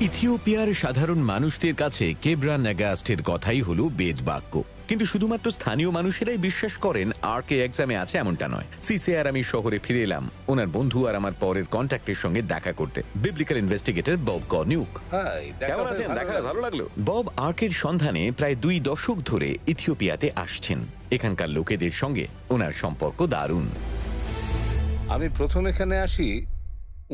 ইথিওপিয়ার সাধারণ মানুষদের কাছে কেব্রানাগাস্টের কথাই হলো বেদ বাক্য। কিন্তু শুধুমাত্র স্থানীয় মানুষেরাই বিশ্বাস করেন আর্কে এক্সামে আছে এমনটা নয়। সিসে আর আমি শহরে ফিরে এলাম ওনার বন্ধু আর আমার পরের কন্ট্যাক্টের সঙ্গে দেখা করতে, বিবলিক্যাল ইনভেস্টিগেটর বব কর্নিউক। হাই, কেমন আছেন? দেখা ভালো লাগলো। বব আর্কের সন্ধানে প্রায় 2 দশক ধরে ইথিওপিয়াতে আসছেন। এখানকার লোকেদের সঙ্গে ওনার সম্পর্ক দারুণ। আমি প্রথম এখানে আসি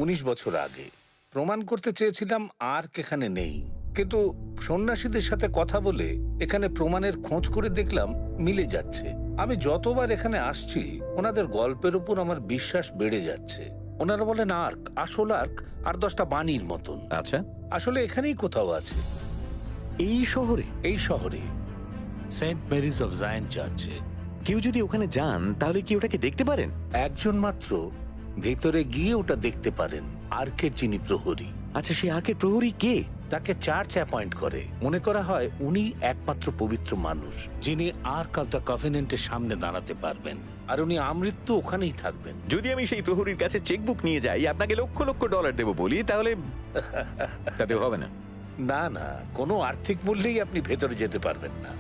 19 বছর আগে। প্রমাণ করতে চেয়েছিলাম আর্ক এখানে নেই, কিন্তু সন্ন্যাসীদের সাথে কথা বলে এখানে প্রমাণের খোঁজ করে দেখলাম মিলে যাচ্ছে। আমি যতবার এখানে আসছি ওনাদের গল্পের উপর আমার বিশ্বাস বেড়ে যাচ্ছে। ওনারা বলেন আর্ক, আসল আর্ক আর 10টা বাণীর মতন। আচ্ছা, আসলে এখানেই কোথাও আছে, এই শহরে? এই শহরে সেন্ট মেরিজ অফ জায়ন চার্চে। কেউ যদি ওখানে যান তাহলে কি ওটাকে দেখতে পারেন? একজন মাত্র ভেতরে গিয়ে ওটা দেখতে পারেন, আর্কের যিনি প্রহরী। আচ্ছা, সেই আর্কের প্রহরী কে? তাকে চার্চ অ্যাপয়েন্ট করে। মনে করা হয় উনি একমাত্র পবিত্র মানুষ যিনি আর্ক অফ দ্য কভেনেন্টের সামনে দাঁড়াতে পারবেন, আর উনি আমৃত্যু ওখানেই থাকবেন। যদি আমি সেই প্রহরীর কাছে চেকবুক নিয়ে যাই, আপনাকে লক্ষ লক্ষ ডলার দেবো বলি, তাহলে তাতেও হবে না? না না, কোনো আর্থিক মূল্যেই আপনি ভেতরে যেতে পারবেন না।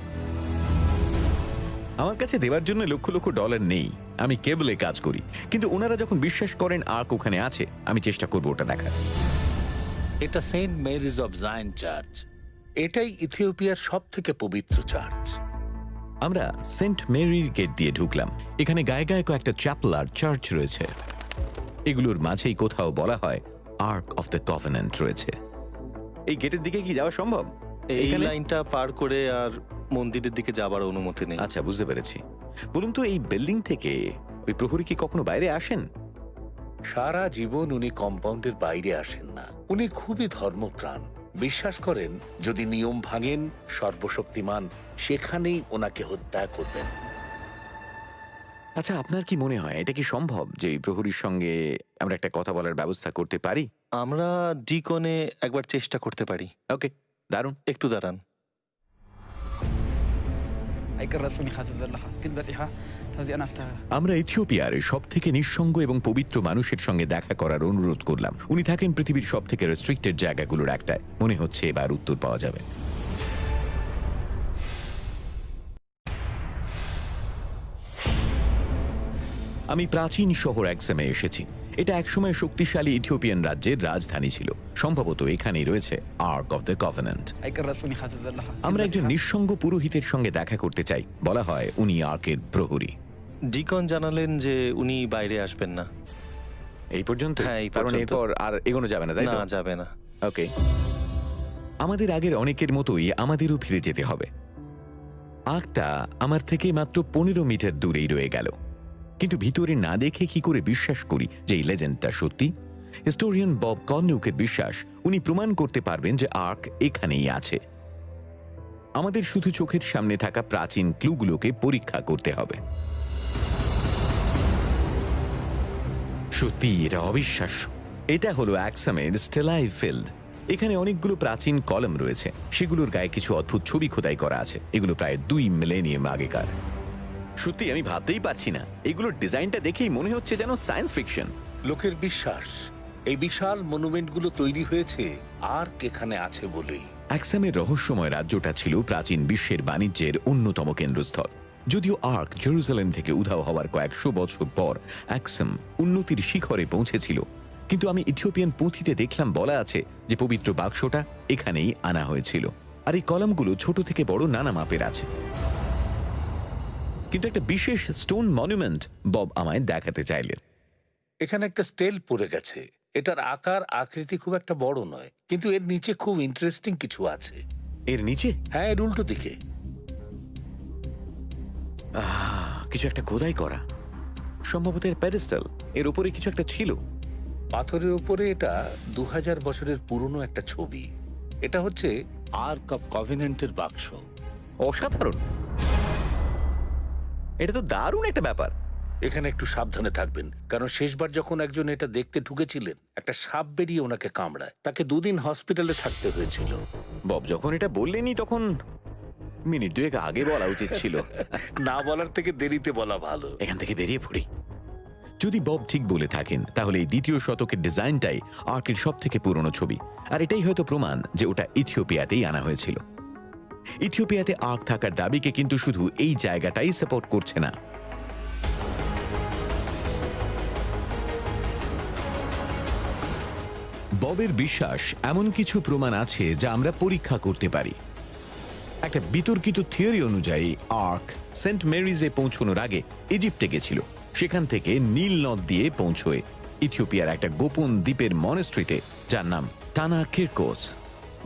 আমার কাছে দেওয়ার জন্য লক্ষ লক্ষ ডলার নেই, আমি কেবলে কাজ করি। কিন্তু ওনারা যখন বিশ্বাস করেন আর্ক ওখানে আছে, আমি চেষ্টা করবো ওটা দেখার। এটা Saint Mary's of Zion church. এটাই ইথিওপিয়ার সব থেকে পবিত্র চার্চ। আমরা সেন্ট মেরির গেট দিয়ে ঢুকলাম। এখানে গায়ে গায়ে কয়েকটা চ্যাপেল আর চার্চ রয়েছে। এগুলোর মাঝেই কোথাও বলা হয় আর্ক অফ দ্য কভেনেন্ট রয়েছে। এই গেটের দিকে কি যাওয়া সম্ভব? এই এইখানে? লাইনটা পার করে আর মন্দিরের দিকে যাবার অনুমতি নেই। আচ্ছা, বুঝতে পেরেছি। বলুন তো, এই বিল্ডিং থেকে ওই প্রহরী কি কখনো বাইরে আসেন? সারা জীবন উনি কম্পাউন্ডের বাইরে আসেন না। উনি খুবই ধর্মপ্রাণ, বিশ্বাস করেন যদি নিয়ম ভাঙেন সর্বশক্তিমান সেখানেই ওনাকে হত্যা করবেন। আচ্ছা, আপনার কি মনে হয় এটা কি সম্ভব যে এই প্রহরীর সঙ্গে আমরা একটা কথা বলার ব্যবস্থা করতে পারি? আমরা ডিকনে একবার চেষ্টা করতে পারি। ওকে, দারুণ। একটু দাঁড়ান। আমরা ইথিওপিয়ার সব থেকে নিঃসঙ্গ এবং পবিত্র মানুষের সঙ্গে দেখা করার অনুরোধ করলাম। উনি থাকেন পৃথিবীর সব থেকে রেস্ট্রিক্টেড জায়গাগুলোর একটায়। মনে হচ্ছে এবার উত্তর পাওয়া যাবে। আমি প্রাচীন শহর এক্সামে এসেছি। এটা একসময় শক্তিশালী ইথিওপিয়ান রাজ্যের রাজধানী ছিল। সম্ভবত এখানেই রয়েছে আর্ক অফ দ্য কভেনেন্ট। আমরা একজন নিঃসঙ্গ পুরোহিতের সঙ্গে দেখা করতে চাই। বলা হয় উনি আর্কের প্রহরী। ডিকন জানালেন যে উনি বাইরে আসবেন না। এই পর্যন্ত? হ্যাঁ, এই কারণ পর্যন্ত। এরপর আর এগোনো যাবে না, তাই তো? না, যাবে না। ওকে, আমাদের আগের অনেকের মতোই আমাদেরও ফিরে যেতে হবে। আর্কটা আমার থেকে মাত্র 15 মিটার দূরেই রয়ে গেল। কিন্তু ভিতরে না দেখে কি করে বিশ্বাস করি যে এই লেজেন্ডটা সত্যি? হিস্টোরিয়ান বব কর্নিউকের বিশ্বাস উনি প্রমাণ করতে পারবেন যে আর্ক এখানেই আছে। আমাদের শুধু চোখের সামনে থাকা প্রাচীন ক্লুগুলোকে পরীক্ষা করতে হবে। সত্যি এটা অবিশ্বাস্য। এটা হলো অ্যাক্সামের স্টেলাই ফিল্ড। এখানে অনেকগুলো প্রাচীন কলম রয়েছে, সেগুলোর গায়ে কিছু অদ্ভুত ছবি খোদাই করা আছে। এগুলো প্রায় 2 মিলেনিয়াম আগেকার। সত্যি আমি ভাবতেই পারছি না, এগুলোর ডিজাইনটা দেখেই মনে হচ্ছে যেন সায়েন্স ফিকশন। লোকের বিশ্বাস এই বিশাল মনুমেন্টগুলো তৈরি হয়েছে আর্ক এখানে আছে বলেই। অ্যাক্সামের রহস্যময় রাজ্যটা ছিল প্রাচীন বিশ্বের বাণিজ্যের অন্যতম কেন্দ্রস্থল। যদিও আর্ক জেরুজালেম থেকে উধাও হওয়ার কয়েকশো বছর পর অ্যাক্সাম উন্নতির শিখরে পৌঁছেছিল, কিন্তু আমি ইথিওপিয়ান পুঁথিতে দেখলাম বলা আছে যে পবিত্র বাক্সটা এখানেই আনা হয়েছিল। আর এই কলামগুলো ছোট থেকে বড় নানা মাপের আছে। কিন্তু একটা বিশেষ স্টোন মনুমেন্ট বব আমায় দেখাতে চাইলেন। এখানে একটা স্টেল পড়ে গেছে। এটার আকার আকৃতি খুব একটা বড় নয়, কিন্তু এর নিচে খুব ইন্টারেস্টিং কিছু আছে। এর নিচে? হ্যাঁ, এর উল্টো দিকে কিছু একটা খোদাই করা, সম্ভবত এর প্যাডেস্টাল। এর উপরে কিছু একটা ছিল। পাথরের উপরে এটা 2000 বছরের পুরনো একটা ছবি। এটা হচ্ছে আর্ক অফ কভেনেন্টের বাক্স। অসাধারণ, এটা তো দারুণ একটা ব্যাপার। এখানে একটু সাবধানে থাকবেন, কারণ শেষবার যখন একজন এটা দেখতে ঢুকেছিলেন একটা সাপ বেরিয়ে ওনাকে কামড়ায়। তাকে 2 দিন হসপিটালে থাকতে হয়েছিল। বব যখন এটা বললেনই তখন মিনিট 2 আগে বলা উচিত ছিল। না বলার থেকে দেরিতে বলা ভালো। এখান থেকে বেরিয়ে পড়ি। যদি বব ঠিক বলে থাকেন তাহলে এই 2য় শতকের ডিজাইনটাই আর্কের সব থেকে পুরনো ছবি, আর এটাই হয়তো প্রমাণ যে ওটা ইথিওপিয়াতেই আনা হয়েছিল। ইথিওপিয়াতে আর্ক থাকার দাবিকে কিন্তু শুধু এই জায়গাটাই সাপোর্ট করছে না। ববের বিশ্বাস এমন কিছু প্রমাণ আছে যা আমরা পরীক্ষা করতে পারি। একটা বিতর্কিত থিওরি অনুযায়ী আর্ক সেন্ট মেরিজে পৌঁছানোর আগে ইজিপ্টে গেছিল, সেখান থেকে নীল নদ দিয়ে পৌঁছয় ইথিওপিয়ার একটা গোপন দ্বীপের মনেস্ট্রিতে, যার নাম টানা কিরকোস।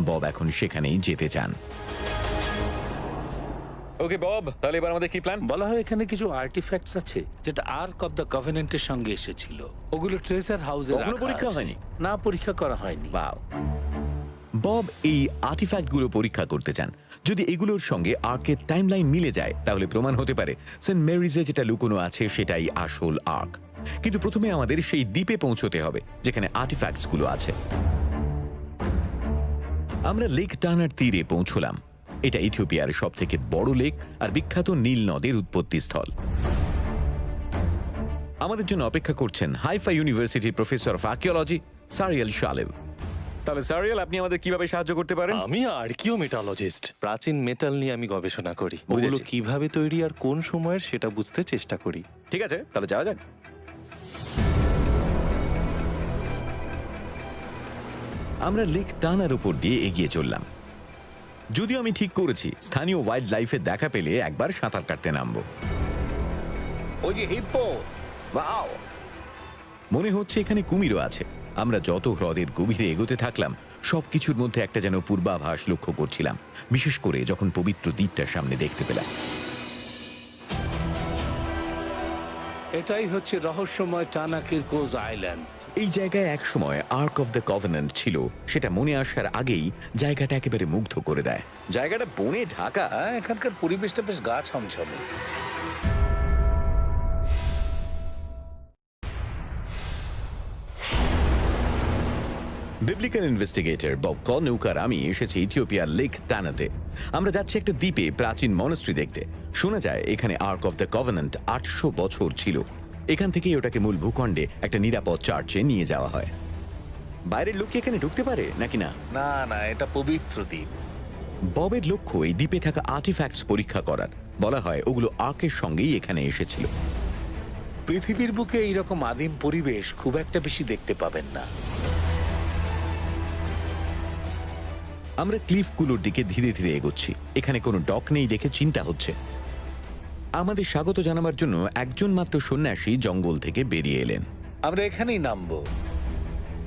বব এখন সেখানেই যেতে চান। ওকে বব, তাহলে এবার আমাদের কি প্ল্যান? বলা হয় এখানে কিছু আর্টিফ্যাক্টস আছে যেটা আর্ক অফ দ্য কভেনেন্টের সঙ্গে এসেছিল। ওগুলো ট্রেজার হাউসে ওগুলো পরীক্ষা হয়নি? না, পরীক্ষা করা হয়নি। বাও। বব এই আর্টিফ্যাক্টগুলো পরীক্ষা করতে চান। যদি এগুলোর সঙ্গে আর্কের টাইমলাইন মিলে যায় তাহলে প্রমাণ হতে পারে সেন্ট মেরিজে যেটা লুকোনো আছে সেটাই আসল আর্ক। কিন্তু প্রথমে আমাদের সেই দ্বীপে পৌঁছতে হবে যেখানে আর্টিফ্যাক্টসগুলো আছে। আমরা লেক টানার তীরে পৌঁছলাম। এটা ইথিওপিয়ার সবথেকে বড় লেক আর বিখ্যাত নীল নদের উৎপত্তি স্থল। আমাদের জন্য অপেক্ষা করছেন হাইফা ইউনিভার্সিটির প্রফেসর অফ আর্কিওলজি সারিয়াল শালেভ। তাহলে সারিয়াল, আপনি আমাদের কিভাবে সাহায্য করতে পারেন? আমি আর্কিওমেটালজিস্ট, প্রাচীন মেটাল নিয়ে আমি গবেষণা করি। বুঝেছি। ওগুলো কিভাবে তৈরি আর কোন সময়ের সেটা বুঝতে চেষ্টা করি। ঠিক আছে, তাহলে যাওয়া যাক। আমরা লেক টানার উপর দিয়ে এগিয়ে চললাম। যদিও আমি ঠিক করেছি স্থানীয় ওয়াইল্ড লাইফে দেখা পেলে একবার সাঁতার কাটতে নামবো। ওই যে হিপ্পো। ওয়াও! মনে হচ্ছে এখানে কুমিরও আছে। আমরা যত হ্রদের গভীরে এগোতে থাকলাম সবকিছুর মধ্যে একটা যেন পূর্বাভাস লক্ষ্য করছিলাম, বিশেষ করে যখন পবিত্র দ্বীপটার সামনে দেখতে পেলাম। এটাই হচ্ছে রহস্যময় টানা কিরকোস আইল্যান্ড। এই জায়গায় একসময় আর্ক অফ দ্য কভেনেন্ট ছিল, সেটা মনে আসার আগেই জায়গাটা একেবারে মুগ্ধ করে দেয়। জায়গাটা বনে ঢাকা। হ্যাঁ, এখানকার পরিবেশটা বেশ গা ছমছমে। বিবলিক্যাল ইনভেস্টিগেটর বব কর্নুকার আমি এসেছি ইথিওপিয়ার লেক টানাতে। আমরা যাচ্ছি একটা দ্বীপে প্রাচীন মনস্ট্রি দেখতে। শোনা যায় এখানে আর্ক অফ দ্য কভেনেন্ট 800 বছর ছিল। এখান থেকেই ওটাকে মূল ভূখণ্ডে একটা নিরাপদ চার্চে নিয়ে যাওয়া হয়। বাইরের লোক কি এখানে ঢুকতে পারে নাকি না? না না, এটা পবিত্র দ্বীপ। ববের লক্ষ্য এই দ্বীপে থাকা আর্টিফ্যাক্টস পরীক্ষা করার। বলা হয় ওগুলো আর্কের সঙ্গেই এখানে এসেছিল। পৃথিবীর বুকে এইরকম আদিম পরিবেশ খুব একটা বেশি দেখতে পাবেন না। আমরা ক্লিফগুলোর দিকে ধীরে ধীরে এগোচ্ছি। এখানে কোনো ডক নেই দেখে চিন্তা হচ্ছে। আমাদের স্বাগত জানাবার জন্য একজন মাত্র সন্ন্যাসী জঙ্গল থেকে বেরিয়ে এলেন। আমরা এখানেই নামবো।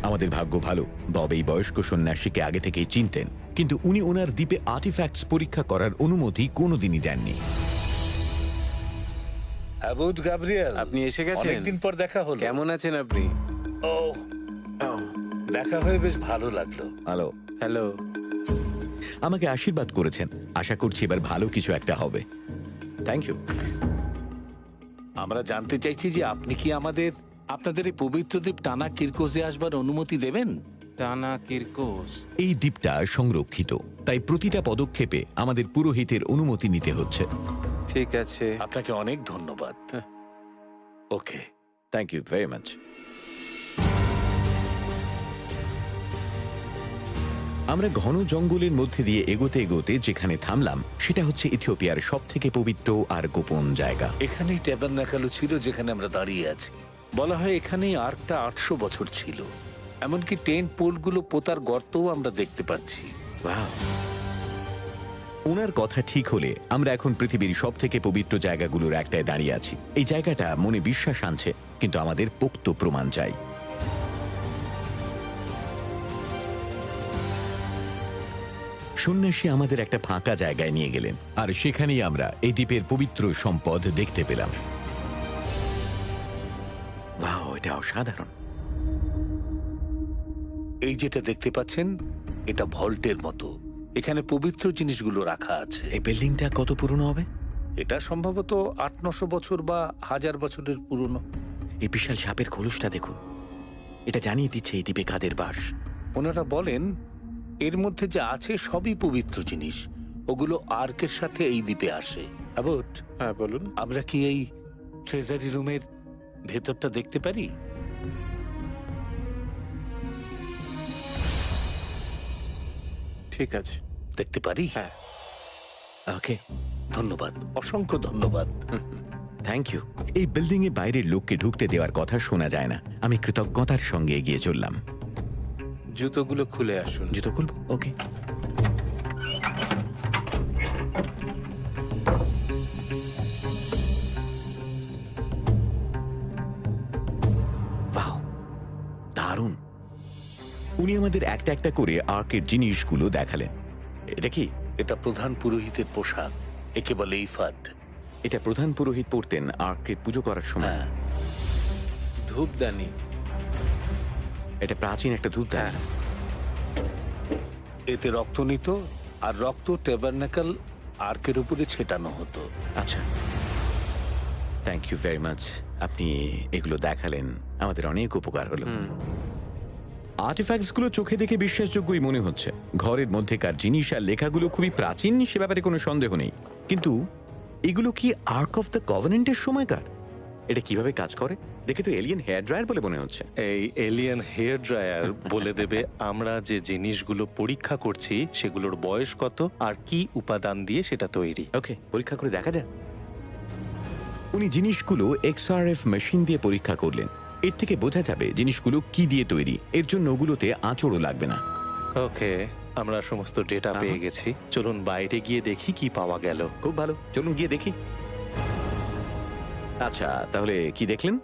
আমাদের ভাগ্য ভালো, বব এই বয়স্ক সন্ন্যাসীকে আগে থেকেই চিনতেন, কিন্তু উনি ওনার দ্বীপে আর্টিফ্যাক্টস পরীক্ষা করার অনুমতি কোনোদিনই দেননি। আবুজ গাব্রিয়েল, আপনি এসে গেছেন? অনেকদিন পর দেখা হলো। কেমন আছেন আপনি? ও, দেখা হয়ে বেশ ভালো লাগলো। হ্যালো। হ্যালো। আমাকে আশীর্বাদ করেছেন, আশা করছি এবার ভালো কিছু একটা হবে। Thank you. আমরা জানতে চাইছি যে আপনি কি আপনাদের এই পবিত্র দ্বীপ টানা কিরকোসে আসবার অনুমতি দেবেন? টানা কিরকোস। এই দ্বীপটা সংরক্ষিত, তাই প্রতিটা পদক্ষেপে আমাদের পুরোহিতের অনুমতি নিতে হচ্ছে। ঠিক আছে। আপনাকে অনেক ধন্যবাদ। ওকে, থ্যাংক ইউ ভেরি মাচ। আমরা ঘন জঙ্গলের মধ্যে দিয়ে এগোতে এগোতে যেখানে থামলাম সেটা হচ্ছে ইথিওপিয়ার সবথেকে পবিত্র আর গোপন জায়গা। এখানেই ট্যাবারনাকেল ছিল যেখানে আমরা দাঁড়িয়ে আছি। বলা হয় এখানেই আর্কটা 800 বছর ছিল। এমনকি টেন্ট পোলগুলো পোতার গর্তও আমরা দেখতে পাচ্ছি। ওনার কথা ঠিক হলে আমরা এখন পৃথিবীর সবথেকে পবিত্র জায়গাগুলোর একটায় দাঁড়িয়ে আছি। এই জায়গাটা মনে বিশ্বাস আনছে, কিন্তু আমাদের পোক্ত প্রমাণ চাই। সন্ন্যাসী আমাদের একটা ফাঁকা জায়গায় নিয়ে গেলেন, আর সেখানেই আমরা এই দ্বীপের পবিত্র সম্পদ দেখতে পেলাম। বাহ, এটা অসাধারণ। এই যেটা দেখতে পাচ্ছেন এটা ভল্টের মতো। এখানে পবিত্র জিনিসগুলো রাখা আছে। এই বিল্ডিংটা কত পুরনো হবে? এটা সম্ভবত 800-900 বছর বা 1000 বছরের পুরনো। এই বিশাল সাপের খোলসটা দেখুন, এটা জানিয়ে দিচ্ছে এই দ্বীপে কাদের বাস। ওনারা বলেন এর মধ্যে যা আছে সবই পবিত্র জিনিস। ওগুলো আর্কের সাথে এই দ্বীপে আসে। অ্যাবট, হ্যাঁ বলুন। আমরা কি এই ট্রেজারি রুমের ভেতরটা দেখতে পারি? ঠিক আছে, দেখতে পারি? হ্যাঁ। ওকে, ধন্যবাদ, অসংখ্য ধন্যবাদ। Thank you. এই বিল্ডিং এ বাইরের লোককে ঢুকতে দেওয়ার কথা শোনা যায় না। আমি কৃতজ্ঞতার সঙ্গে এগিয়ে চললাম। জুতোগুলো খুলে আসুন। জুতো খুলবো? ওকে। বাহ, দারুণ। উনি আমাদের একটা একটা করে আর্কের জিনিসগুলো দেখালেন। এটা কি? এটা প্রধান পুরোহিতের পোশাক, একে বলে ইফাদ। এটা প্রধান পুরোহিত পড়তেন আর্কের পুজো করার সময়। হ্যাঁ, ধূপদানি। এটা প্রাচীন একটা ধূপদানি। এতে রক্ত নিত, আর রক্ত ট্যাবারনাকল আর্কের উপরে ছেটানো হতো। আচ্ছা, থ্যাংক ইউ ভেরি মাচ। আপনি এগুলো দেখালেন, আমাদের অনেক উপকার হলো। আর্টিফ্যাক্টস গুলো চোখে দেখে বিশ্বাসযোগ্যই মনে হচ্ছে। ঘরের মধ্যেকার জিনিস আর লেখাগুলো খুবই প্রাচীন, সে ব্যাপারে কোনো সন্দেহ নেই। কিন্তু এগুলো কি আর্ক অফ দ্য কভেনেন্টের সময়কার? এটা কিভাবে কাজ করে? দেখে তো এলিয়েন হেয়ার ড্রায়ার বলে মনে হচ্ছে। এই এলিয়েন হেয়ার ড্রায়ার বলে দেবে আমরা যে জিনিসগুলো পরীক্ষা করছি সেগুলোর বয়স কত আর কি উপাদান দিয়ে সেটা তৈরি। ওকে, পরীক্ষা করে দেখা যাক। উনি জিনিসগুলো XRF মেশিন দিয়ে পরীক্ষা করলেন। এর থেকে বোঝা যাবে জিনিসগুলো কি দিয়ে তৈরি। এর জন্য ওগুলোতে আঁচড়ও লাগবে না। ওকে, আমরা সমস্ত ডেটা পেয়ে গেছি। চলুন বাইরে গিয়ে দেখি কি পাওয়া গেল। খুব ভালো, চলুন গিয়ে দেখি। আচ্ছা, তাহলে কি দেখলেন?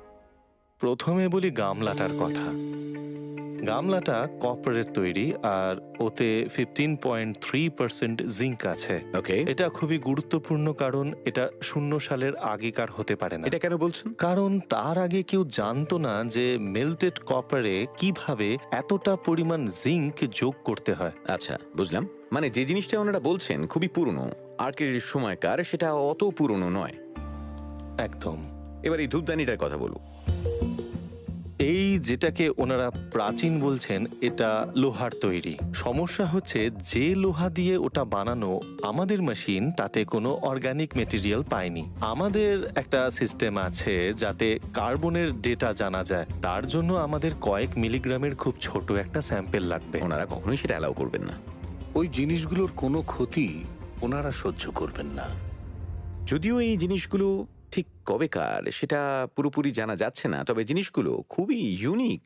প্রথমে বলি গামলাটার কথা। গামলাটা কপারের তৈরি আর ওতে 15.3% জিঙ্ক আছে। ওকে, এটা খুবই গুরুত্বপূর্ণ কারণ এটা 0 সালের আগেকার হতে পারে না। এটা কেন বলছেন? কারণ তার আগে কেউ জানতো না যে মেল্টেড কপারে কিভাবে এতটা পরিমাণ জিঙ্ক যোগ করতে হয়। আচ্ছা, বুঝলাম। মানে যে জিনিসটা ওনারা বলছেন খুবই পুরনো, আর্কের সময়কার, সেটা অত পুরনো নয়। একদম। এবার এই ধূপদানিটার কথা বলবো। এই যেটাকে ওনারা প্রাচীন বলছেন এটা লোহার তৈরি। সমস্যা হচ্ছে যে লোহা দিয়ে ওটা বানানো, আমাদের মেশিন তাতে কোনো অর্গানিক মেটেরিয়াল পায়নি। আমাদের একটা সিস্টেম আছে যাতে কার্বনের ডেটা জানা যায়, তার জন্য আমাদের কয়েক মিলিগ্রামের খুব ছোট একটা স্যাম্পেল লাগবে। ওনারা কখনোই সেটা অ্যালাউ করবেন না। ওই জিনিসগুলোর কোনো ক্ষতি ওনারা সহ্য করবেন না। যদিও এই জিনিসগুলো ঠিক কবেকার সেটা পুরোপুরি জানা যাচ্ছে না, তবে জিনিসগুলো খুবই ইউনিক,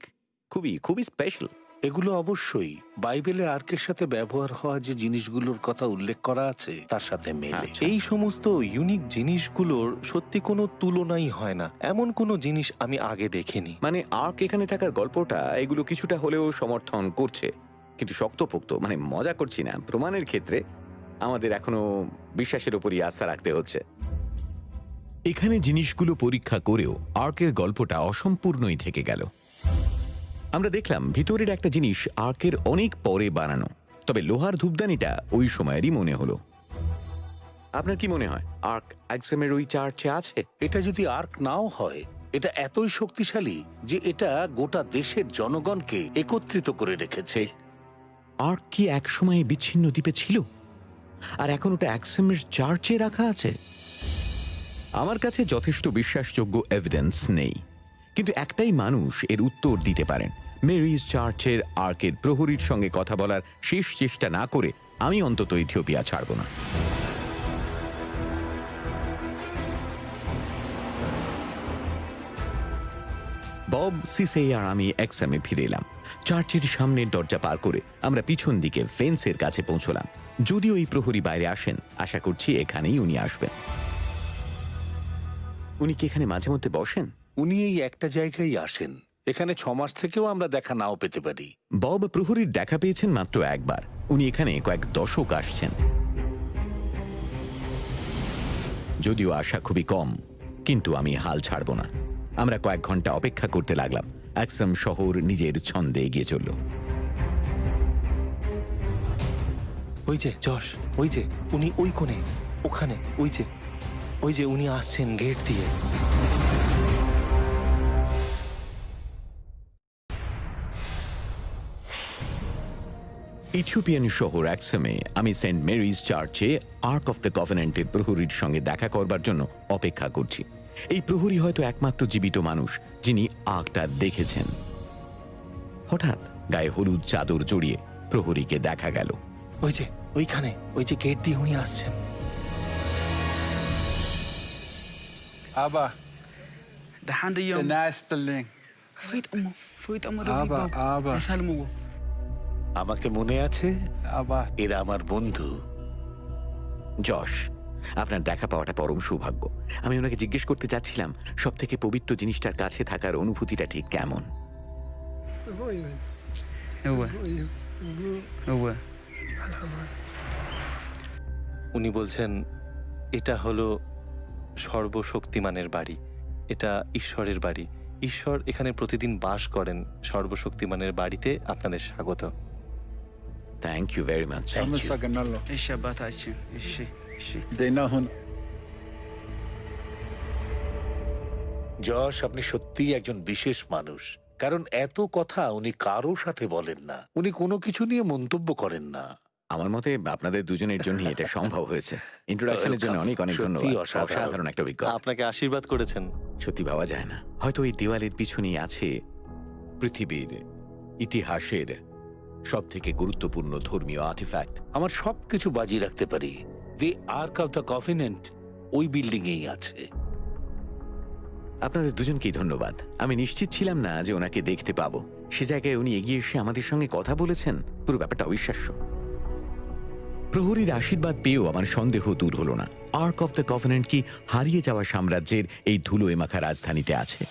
খুবই খুবই স্পেশাল। এগুলো অবশ্যই বাইবেলে আর্কের সাথে ব্যবহার হওয়া যে জিনিসগুলোর কথা উল্লেখ করা আছে তার সাথে মেলে। আচ্ছা। এই সমস্ত ইউনিক জিনিসগুলোর সত্যি কোনো তুলনাই হয় না। এমন কোনো জিনিস আমি আগে দেখিনি। মানে আর্ক এখানে থাকার গল্পটা এগুলো কিছুটা হলেও সমর্থন করছে, কিন্তু শক্তপোক্ত, মানে মজা করছি না, প্রমাণের ক্ষেত্রে আমাদের এখনো বিশ্বাসের উপরই আস্থা রাখতে হচ্ছে। এখানে জিনিসগুলো পরীক্ষা করেও আর্কের গল্পটা অসম্পূর্ণই থেকে গেল। আমরা দেখলাম ভিতরের একটা জিনিস আর্কের অনেক পরে বানানো, তবে লোহার ধূপদানিটা ওই সময়েরই মনে হলো। আপনার কি মনে হয় আর্ক এক্সামের ওই চার্চে আছে? এটা যদি আর্ক নাও হয়, এটা এতই শক্তিশালী যে এটা গোটা দেশের জনগণকে একত্রিত করে রেখেছে। আর্ক কি এক সময়ে বিচ্ছিন্ন দ্বীপে ছিল আর এখন ওটা এক্সামের চার্চে রাখা আছে? আমার কাছে যথেষ্ট বিশ্বাসযোগ্য এভিডেন্স নেই, কিন্তু একটাই মানুষ এর উত্তর দিতে পারেন। মেরিজ চার্চের আর্কের প্রহরীর সঙ্গে কথা বলার শেষ চেষ্টা না করে আমি অন্তত ইথিওপিয়া ছাড়ব না। বব, সিসে আর আমি এক্সামে ফিরে এলাম। চার্চের সামনের দরজা পার করে আমরা পিছন দিকে ফেন্সের কাছে পৌঁছলাম। যদিও এই প্রহরী বাইরে আসেন, আশা করছি এখানেই উনি আসবেন। উনি কি এখানে মাঝে মধ্যে বসেন? উনি এই একটা জায়গায় আসেন। এখানে 6 মাস থেকেও আমরা দেখা নাও পেতে পারি। বব প্রহরীর দেখা পেয়েছেন মাত্র একবার। উনি এখানে কয়েক দশক আসছেন। যদিও আশা খুবই কম, কিন্তু আমি হাল ছাড়ব না। আমরা কয়েক ঘন্টা অপেক্ষা করতে লাগলাম। এক্সাম শহর নিজের ছন্দে এগিয়ে চলল। ওই যে যশ, ওই যে উনি ওই কোণে, ওখানে, ওই যে উনি আসছেন গেট দিয়ে। ইথিওপিয়ান শহর এক্সামে আমি সেন্ট মেরিজ চার্চে আর্ক অফ দ্য কভেনেন্টের প্রহরীর সঙ্গে দেখা করবার জন্য অপেক্ষা করছি। এই প্রহরী হয়তো একমাত্র জীবিত মানুষ যিনি আর্কটা দেখেছেন। হঠাৎ গায়ে হলুদ চাদর জড়িয়ে প্রহরীকে দেখা গেল। ওই যে ওইখানে, ওই যে গেট দিয়ে উনি আসছেন। Aber ده حد der يوم Neisterling. فويت أمه Aber. سلمو আমাকে মনে আছে? Aber এরা আমার বন্ধু। যশ, আপনার দেখা পাওয়াটা পরম সৌভাগ্য। আমি ওনাকে জিজ্ঞেস করতে চাচ্ছিলাম সব থেকে পবিত্র জিনিসটার কাছে থাকার অনুভূতিটা ঠিক কেমন। هو উনি বলছেন এটা হলো সর্বশক্তিমানের বাড়ি, এটা ঈশ্বরের বাড়ি। ঈশ্বর এখানে প্রতিদিন বাস করেন। সর্বশক্তিমানের বাড়িতে আপনাদের স্বাগত। Thank you very much. Thomas Saganello. إيش باتاشين إيش Denahun. Yash, আপনি সত্যিই একজন বিশেষ মানুষ, কারণ এত কথা উনি কারো সাথে বলেন না। উনি কোনো কিছু নিয়ে মন্তব্য করেন না। আমার মতে আপনাদের দুজনের জন্য এটা সম্ভব হয়েছে। ইন্ট্রোডাকশনের জন্য অনেক অনেক সত্যি ধন্যবাদ। অসাধারণ। অসাধারণ একটা অভিজ্ঞতা, আপনাকে আশীর্বাদ করেছেন। সত্যি ভাবা যায় না। হয়তো এই দেওয়ালের পিছনেই আছে পৃথিবীর ইতিহাসের সব থেকে গুরুত্বপূর্ণ ধর্মীয় আর্টিফ্যাক্ট। আমার সবকিছু বাজি রাখতে পারি, দি আর্ক অফ দ্য কভেনেন্ট ওই বিল্ডিং এই আছে। আপনাদের দুজনকেই ধন্যবাদ। আমি নিশ্চিত ছিলাম না যে ওনাকে দেখতে পাবো। সে জায়গায় উনি এগিয়ে এসে আমাদের সঙ্গে কথা বলেছেন, পুরো ব্যাপারটা অবিশ্বাস্য। প্রহরীর আশীর্বাদ পেয়েও আমার সন্দেহ দূর হলো না। আর্ক অফ দ্য কভেনেন্ট কি হারিয়ে যাওয়া সাম্রাজ্যের এই ধুলোয় মাখা রাজধানীতে আছে,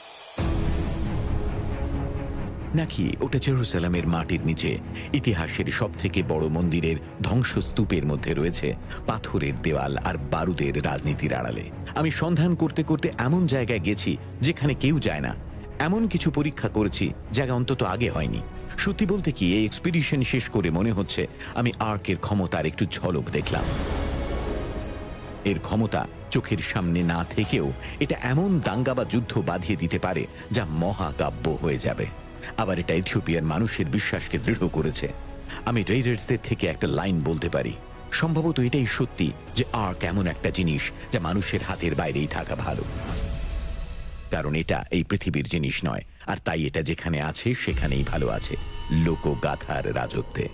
নাকি ওটা জেরুজালেমের মাটির নিচে ইতিহাসের সব থেকে বড় মন্দিরের ধ্বংসস্তূপের মধ্যে রয়েছে পাথরের দেওয়াল আর বারুদের রাজনীতির আড়ালে? আমি সন্ধান করতে করতে এমন জায়গায় গেছি যেখানে কেউ যায় না, এমন কিছু পরীক্ষা করেছি জায়গা অন্তত আগে হয়নি। সত্যি বলতে কি, এই এক্সপিডিশন শেষ করে মনে হচ্ছে আমি আর্কের ক্ষমতার একটু ঝলক দেখলাম। এর ক্ষমতা চোখের সামনে না থেকেও এটা এমন দাঙ্গা বা যুদ্ধ বাঁধিয়ে দিতে পারে যা মহাকাব্য হয়ে যাবে। আবার এটা ইথিওপিয়ার মানুষের বিশ্বাসকে দৃঢ় করেছে। আমি রেইডার্সদের থেকে একটা লাইন বলতে পারি, সম্ভবত এটাই সত্যি যে আর্ক এমন একটা জিনিস যা মানুষের হাতের বাইরেই থাকা ভালো, কারণ এটা এই পৃথিবীর জিনিস নয়, আর তাই এটা যেখানে আছে সেখানেই ভালো আছে, লোকগাথার রাজত্বে।